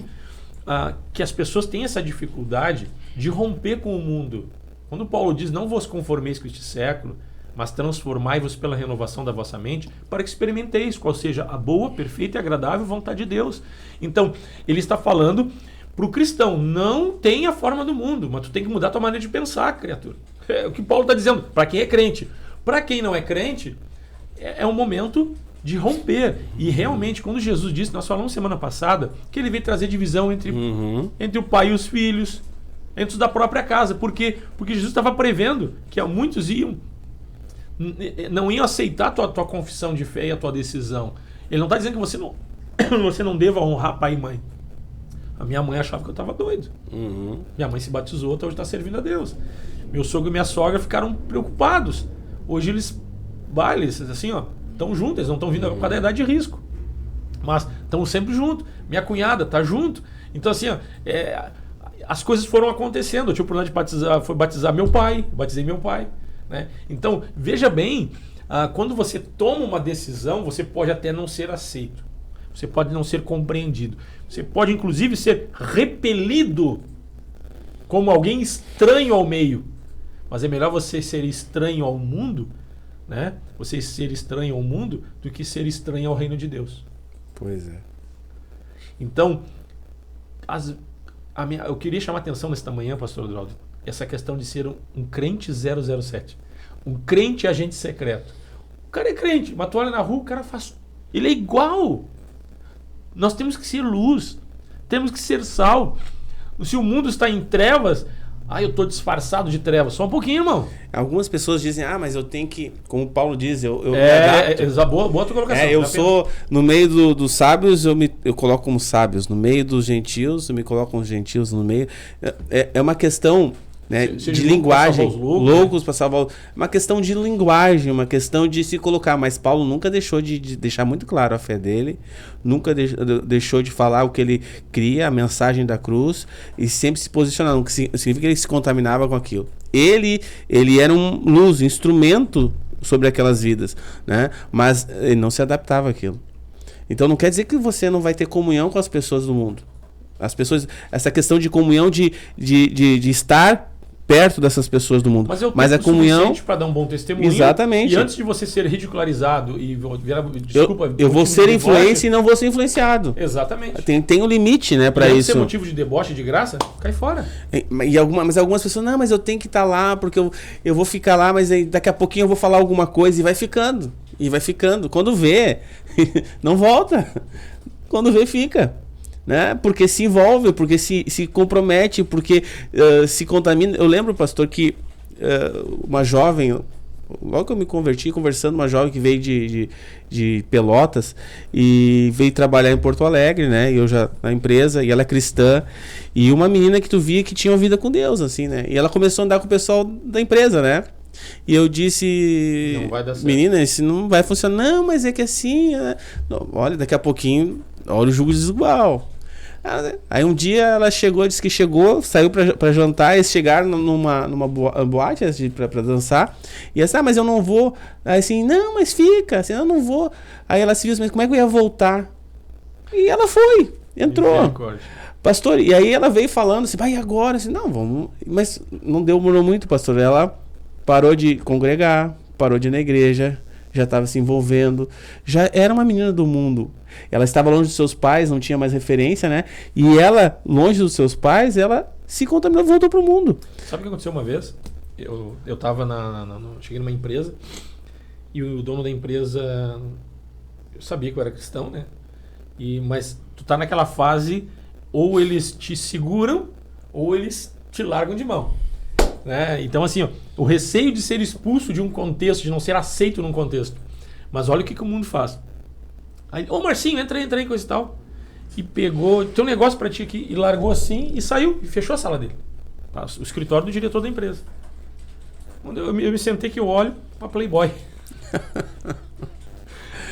que as pessoas têm essa dificuldade de romper com o mundo. Quando Paulo diz, não vos conformeis com este século, mas transformai-vos pela renovação da vossa mente, para que experimenteis qual seja a boa, perfeita e agradável vontade de Deus. Então, ele está falando para o cristão, não tem a forma do mundo, mas tu tem que mudar a tua maneira de pensar, criatura. É o que Paulo está dizendo, para quem é crente. Para quem não é crente, é um momento de romper. E realmente, quando Jesus disse, nós falamos semana passada, que ele veio trazer divisão entre o pai e os filhos, entre os da própria casa. Por quê? Porque Jesus estava prevendo que muitos não iam aceitar a tua confissão de fé e a tua decisão. Ele não está dizendo que você não deva honrar pai e mãe. A minha mãe achava que eu estava doido. Minha mãe se batizou, até hoje está servindo a Deus. Meu sogro e minha sogra ficaram preocupados. Hoje eles assim, ó, estão juntos, eles não estão vindo por causa da idade de risco. Mas estão sempre juntos. Minha cunhada está junto. Então, assim, ó, as coisas foram acontecendo. Eu tive o problema de batizar meu pai. Batizei meu pai. Né? Então, veja bem, quando você toma uma decisão, você pode até não ser aceito. Você pode não ser compreendido. Você pode, inclusive, ser repelido como alguém estranho ao meio. Mas é melhor você ser estranho ao mundo, né? Você ser estranho ao mundo do que ser estranho ao reino de Deus. Pois é. Então, eu queria chamar a atenção nesta manhã, pastor Odroaldo, essa questão de ser um crente 007. Um crente agente secreto. O cara é crente, mas tu olha na rua, o cara faz... Ele é igual. Nós temos que ser luz. Temos que ser sal. Se o mundo está em trevas... eu estou disfarçado de trevas. Só um pouquinho, irmão. Algumas pessoas dizem, mas eu tenho que... Como o Paulo diz, eu me adapto. Boa tua colocação. Eu sou... No meio dos sábios, eu coloco como sábios. No meio dos gentios, eu me coloco como gentios no meio. É uma questão... Né, de linguagem, loucos para salvar uma questão de linguagem, uma questão de se colocar, mas Paulo nunca deixou de deixar muito claro a fé dele, nunca deixou de falar o que ele cria, a mensagem da cruz, e sempre se posicionava, que significa que ele se contaminava com aquilo. Ele era um luz, instrumento sobre aquelas vidas, né? Mas ele não se adaptava àquilo. Então não quer dizer que você não vai ter comunhão com as pessoas do mundo. As pessoas, essa questão de comunhão, de estar perto dessas pessoas do mundo. Mas eu a comunhão para dar um bom testemunho. Exatamente. E antes de você ser ridicularizado e virar, eu vou ser influência e não vou ser influenciado. Exatamente. Tem um limite, né, para isso. Se ser motivo de deboche de graça, cai fora. Mas algumas pessoas, não, mas eu tenho que estar lá porque eu vou ficar lá, mas aí daqui a pouquinho eu vou falar alguma coisa e vai ficando. E vai ficando. Quando vê, não volta. Quando vê, fica. Né? Porque se envolve, porque se compromete, porque se contamina. Eu lembro, pastor, que uma jovem, logo que eu me converti, conversando, uma jovem que veio de Pelotas e veio trabalhar em Porto Alegre, né? E eu já na empresa, e ela é cristã, e uma menina que tu via que tinha uma vida com Deus, assim, né? E ela começou a andar com o pessoal da empresa, né? E eu disse, não vai dar certo. Menina, isso não vai funcionar. Não, mas é que assim, não, olha, daqui a pouquinho, olha o jugo desigual. Aí um dia ela chegou, disse que chegou, saiu pra jantar, eles chegaram numa boate pra dançar, e ela disse, mas eu não vou. Aí assim, não, mas fica, assim, eu não vou. Aí ela se viu, mas como é que eu ia voltar? E ela foi, entrou. Pastor, e aí ela veio falando assim, vai agora, assim, não, vamos. Mas não demorou muito, pastor. Ela parou de congregar, parou de ir na igreja, já estava se envolvendo, já era uma menina do mundo. Ela estava longe dos seus pais, não tinha mais referência, né? E ela, longe dos seus pais, ela se contaminou e voltou pro mundo. Sabe o que aconteceu uma vez? Eu tava cheguei numa empresa e o dono da empresa, eu sabia que eu era cristão, né? Mas tu tá naquela fase, ou eles te seguram ou eles te largam de mão. Né? Então, assim, ó, o receio de ser expulso de um contexto, de não ser aceito num contexto. Mas olha o que o mundo faz. Aí, Marcinho, entra aí, coisa e tal. E pegou, tem um negócio pra ti aqui, e largou assim, e saiu, e fechou a sala dele. O escritório do diretor da empresa. Quando eu me sentei que eu olho pra Playboy.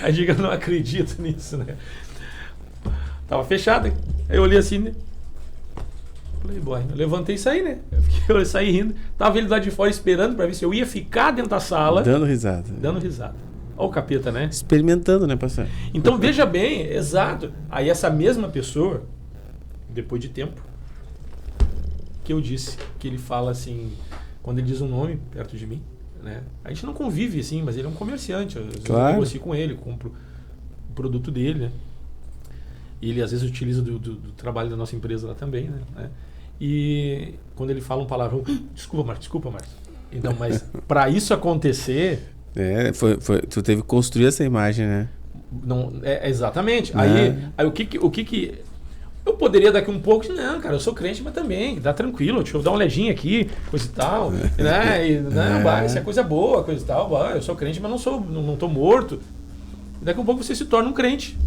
Aí diga, eu não acredito nisso, né? Tava fechado. Aí eu olhei assim, né? Playboy. Eu levantei e saí, né? Eu saí rindo. Tava ele lá de fora esperando pra ver se eu ia ficar dentro da sala. Dando risada. Dando risada. Olha o capeta, né? Experimentando, né, pastor? Então veja bem, exato. Aí essa mesma pessoa, depois de tempo, que eu disse, que ele fala assim, quando ele diz um nome perto de mim, né? A gente não convive assim, mas ele é um comerciante. Às vezes eu negocio com ele, compro o produto dele, né? E ele às vezes utiliza do trabalho da nossa empresa lá também, né? E quando ele fala um palavrão, desculpa, Marcos. Então, mas para isso acontecer... tu teve que construir essa imagem, né? Não, exatamente. Aí o que eu poderia daqui um pouco, não, cara, eu sou crente, mas também, dá tranquilo, deixa eu dar uma olhadinha aqui, coisa e tal, né? Isso é coisa boa, coisa e tal, eu sou crente, mas não tô morto. Daqui um pouco você se torna um crente,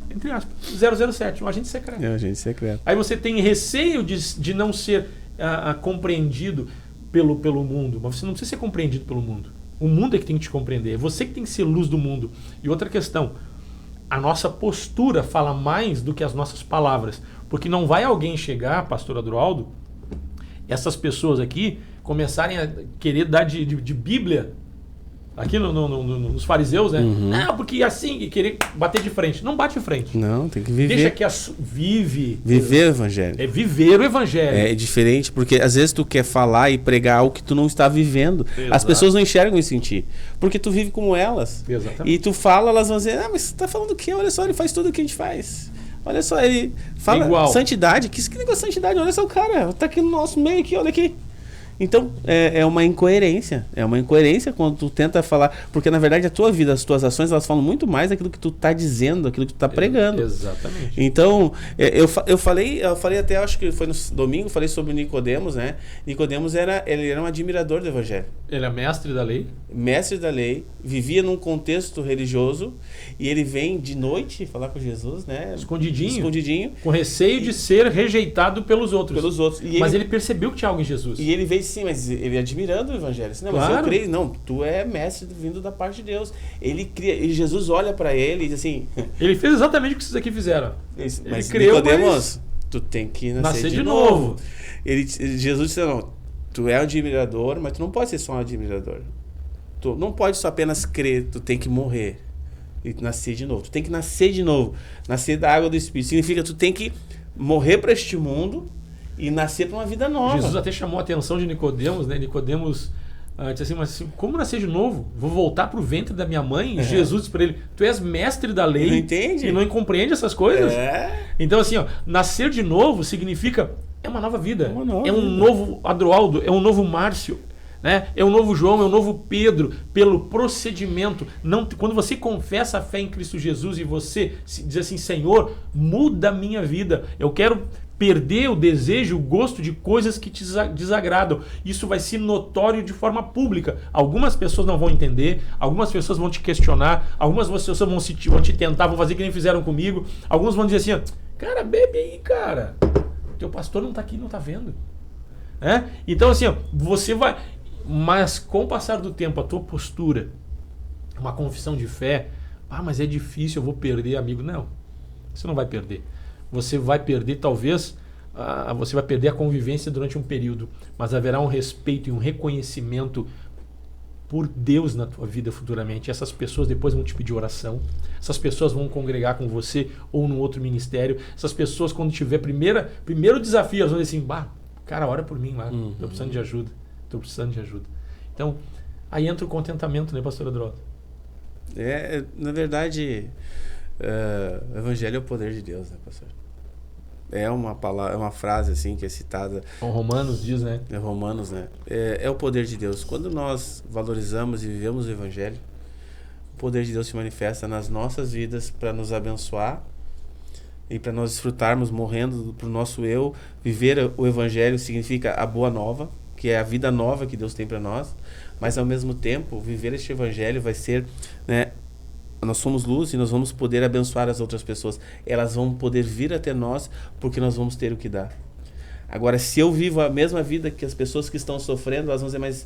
entre aspas, 007, um agente secreto. É um agente secreto. Aí você tem receio de não ser compreendido pelo mundo, mas você não precisa ser compreendido pelo mundo. O mundo é que tem que te compreender, é você que tem que ser luz do mundo. E outra questão, a nossa postura fala mais do que as nossas palavras. Porque não vai alguém chegar, pastor Adroaldo, essas pessoas aqui, começarem a querer dar de Bíblia, aqui nos fariseus, né? Uhum. Não, porque assim, e querer bater de frente. Não bate de frente. Não, tem que viver. Deixa que viver o evangelho. É viver o evangelho. É diferente, porque às vezes tu quer falar e pregar algo que tu não está vivendo. Exato. As pessoas não enxergam isso em ti. Porque tu vive como elas. Exatamente. E tu fala, elas vão dizer, mas você tá falando o quê? Olha só, ele faz tudo o que a gente faz. Olha só, ele fala igual. Santidade. Que negócio de santidade? Olha só o cara, tá aqui no nosso meio aqui, olha aqui. Então, é uma incoerência. É uma incoerência quando tu tenta falar... Porque, na verdade, a tua vida, as tuas ações, elas falam muito mais daquilo que tu tá dizendo, daquilo que tu tá pregando. Exatamente. Então, eu falei até, acho que foi no domingo, falei sobre o Nicodemos, né? Nicodemos ele era um admirador do evangelho. Ele é mestre da lei. Mestre da lei, vivia num contexto religioso, e ele vem de noite falar com Jesus, né? Escondidinho. Com receio de ser rejeitado pelos outros. Mas ele percebeu que tinha algo em Jesus. E ele veio sim, mas ele admirando o evangelho. Assim, não, claro. Mas eu creio, não, tu é mestre vindo da parte de Deus. Ele cria, e Jesus olha para ele e diz assim... Ele fez exatamente o que vocês aqui fizeram. Mas Nicodemos, tu tem que nascer de novo. Jesus disse, não, tu é um admirador, mas tu não pode ser só um admirador. Tu não pode só apenas crer, tu tem que morrer e nascer de novo. Tu tem que nascer de novo. Nascer da água do Espírito. Significa que tu tem que morrer para este mundo e nascer para uma vida nova. Jesus até chamou a atenção de Nicodemos, né? Nicodemos disse assim, mas como nascer de novo? Vou voltar para o ventre da minha mãe? E Jesus disse para ele, tu és mestre da lei. Não entende? E não compreende essas coisas? É. Então assim, ó, nascer de novo significa, é uma nova vida. É uma nova é um vida. novo Adroaldo, é um novo Márcio. Né? É um novo João, é um novo Pedro, pelo procedimento. Quando você confessa a fé em Cristo Jesus e você diz assim, Senhor, muda a minha vida. Eu quero perder o desejo, o gosto de coisas que te desagradam. Isso vai ser notório de forma pública. Algumas pessoas não vão entender, algumas pessoas vão te questionar, algumas pessoas vão te tentar, vão fazer que nem fizeram comigo. Alguns vão dizer assim, cara, bebe aí, cara. Teu pastor não tá aqui, não tá vendo. Então assim, ó, você vai... Mas com o passar do tempo, a tua postura, uma confissão de fé, mas é difícil, eu vou perder, amigo. Não, você não vai perder. Você vai perder, talvez, você vai perder a convivência durante um período, mas haverá um respeito e um reconhecimento por Deus na tua vida futuramente. Essas pessoas depois vão te pedir oração, essas pessoas vão congregar com você ou num outro ministério. Essas pessoas, quando tiver primeiro desafio, elas vão dizer assim, cara, ora por mim lá, estou precisando de ajuda. Estou precisando de ajuda. Então, aí entra o contentamento, né, pastor Adroaldo? Na verdade, o evangelho é o poder de Deus, né, pastor? É uma palavra, é uma frase assim que é citada. O Romanos diz, né? É Romanos, né? É o poder de Deus. Quando nós valorizamos e vivemos o evangelho, o poder de Deus se manifesta nas nossas vidas para nos abençoar e para nós desfrutarmos morrendo para o nosso eu. Viver o evangelho significa a boa nova, que é a vida nova que Deus tem para nós, mas ao mesmo tempo, viver este evangelho vai ser, né, nós somos luz e nós vamos poder abençoar as outras pessoas. Elas vão poder vir até nós porque nós vamos ter o que dar. Agora, se eu vivo a mesma vida que as pessoas que estão sofrendo, elas vão dizer, mas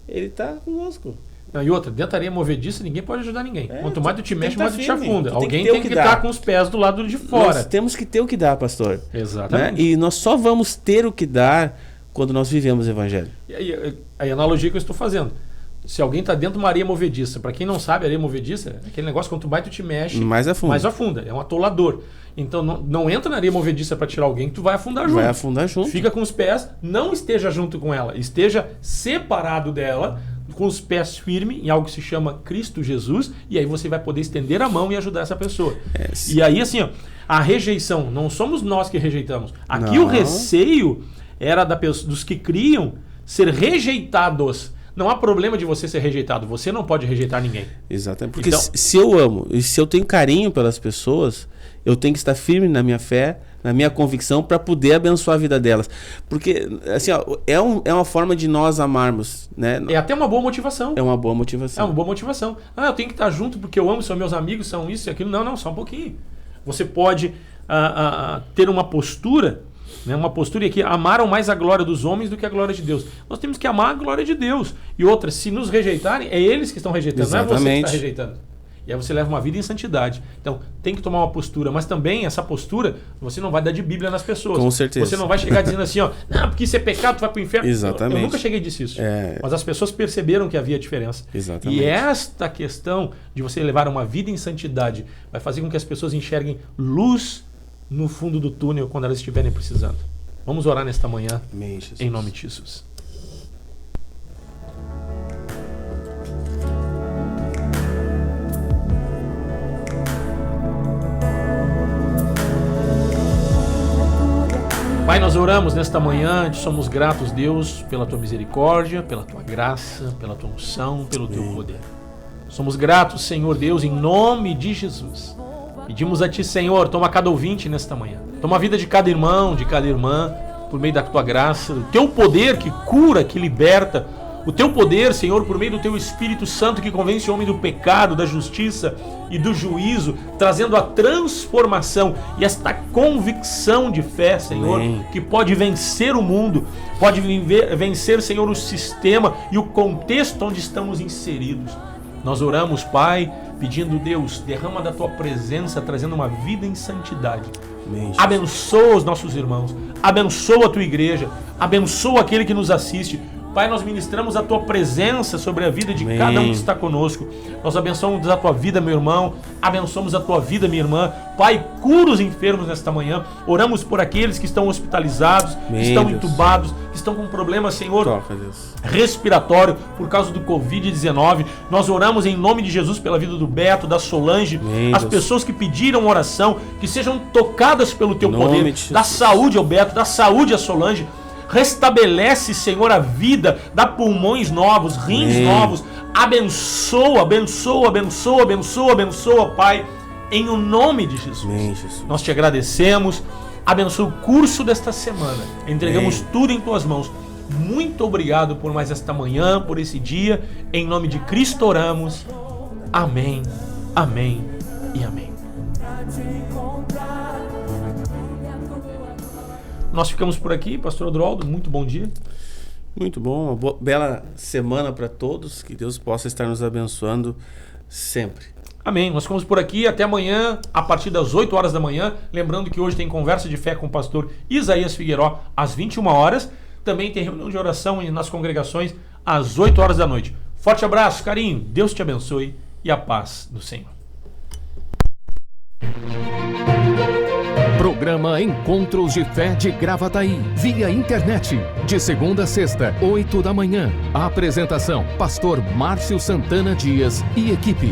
ele está conosco. Não, e outra, dentro da areia movediça, ninguém pode ajudar ninguém. Quanto mais tu te mexe, mais tu te firme. afunda. Alguém tem tem que estar com os pés do lado de fora. Nós temos que ter o que dar, pastor. Exatamente. Né? E nós só vamos ter o que dar quando nós vivemos o evangelho. E aí, a analogia que eu estou fazendo. Se alguém está dentro de uma areia movediça, para quem não sabe, areia movediça é aquele negócio, quanto mais tu te mexe, mais afunda. É um atolador. Então não entra na areia movediça para tirar alguém que tu vai afundar junto. Vai afundar junto. Fica com os pés, não esteja junto com ela, esteja separado dela, com os pés firmes em algo que se chama Cristo Jesus, e aí você vai poder estender a mão e ajudar essa pessoa. E aí assim, ó, a rejeição, não somos nós que rejeitamos. Aqui o receio era dos que criam ser rejeitados. Não há problema de você ser rejeitado. Você não pode rejeitar ninguém. Exatamente. Porque então, se eu amo e se eu tenho carinho pelas pessoas, eu tenho que estar firme na minha fé, na minha convicção, para poder abençoar a vida delas. Porque, assim, ó, é uma forma de nós amarmos, né? É até uma boa motivação. É uma boa motivação. É uma boa motivação. Eu tenho que estar junto porque eu amo, são meus amigos, são isso e aquilo. Não, só um pouquinho. Você pode ter uma postura... Uma postura aqui, amaram mais a glória dos homens do que a glória de Deus. Nós temos que amar a glória de Deus. E outra, se nos rejeitarem, é eles que estão rejeitando, Exatamente. Não é você que está rejeitando. E aí você leva uma vida em santidade. Então, tem que tomar uma postura. Mas também, essa postura, você não vai dar de Bíblia nas pessoas. Com certeza. Você não vai chegar dizendo assim, não, porque isso é pecado, tu vai para o inferno. Exatamente. Eu nunca cheguei a dizer isso. Mas as pessoas perceberam que havia diferença. Exatamente. E esta questão de você levar uma vida em santidade vai fazer com que as pessoas enxerguem luz no fundo do túnel quando elas estiverem precisando. Vamos orar nesta manhã. Amém, Jesus. Em nome de Jesus. Pai, nós oramos nesta manhã, te somos gratos, Deus, pela tua misericórdia, pela tua graça, pela tua unção, pelo teu poder. Somos gratos, Senhor Deus, em nome de Jesus. Pedimos a ti, Senhor, toma cada ouvinte nesta manhã. Toma a vida de cada irmão, de cada irmã, por meio da tua graça, o teu poder que cura, que liberta, o teu poder, Senhor, por meio do teu Espírito Santo que convence o homem do pecado, da justiça e do juízo, trazendo a transformação e esta convicção de fé, Senhor, Amém. Que pode vencer o mundo, pode vencer, Senhor, o sistema e o contexto onde estamos inseridos. Nós oramos, Pai, pedindo, Deus, derrama da tua presença, trazendo uma vida em santidade. Amém, abençoa os nossos irmãos, abençoa a tua igreja, abençoa aquele que nos assiste, Pai, nós ministramos a Tua presença sobre a vida de Amém. cada um que está conosco. Nós abençoamos a Tua vida, meu irmão. Abençoamos a Tua vida, minha irmã. Pai, cura os enfermos nesta manhã. Oramos por aqueles que estão hospitalizados, que Amém, estão Deus. entubados, que estão com problemas, Senhor, Toca, Deus. respiratório por causa do Covid-19. Nós oramos em nome de Jesus pela vida do Beto, da Solange, Amém, as Deus. pessoas que pediram oração, que sejam tocadas pelo Teu Em nome poder, de Jesus. da saúde ao Beto, da saúde à Solange. Restabelece, Senhor, a vida, dá pulmões novos, rins Amém. novos. Abençoa, abençoa, abençoa, abençoa, abençoa, Pai, em o nome de Jesus. Amém, Jesus. Nós te agradecemos. Abençoa o curso desta semana. Entregamos Amém. tudo em Tuas mãos. Muito obrigado por mais esta manhã, por esse dia. Em nome de Cristo oramos. Amém, amém e amém. Nós ficamos por aqui, Pastor Odroaldo. Muito bom dia. Muito bom, uma bela semana para todos. Que Deus possa estar nos abençoando sempre. Amém. Nós ficamos por aqui. Até amanhã, a partir das 8 horas da manhã. Lembrando que hoje tem conversa de fé com o pastor Isaías Figueiró às 21 horas. Também tem reunião de oração nas congregações às 8 horas da noite. Forte abraço, carinho. Deus te abençoe e a paz do Senhor. Programa Encontros de Fé de Gravataí, via internet, de segunda a sexta, 8 da manhã. A apresentação, Pastor Márcio Santana Dias e equipe.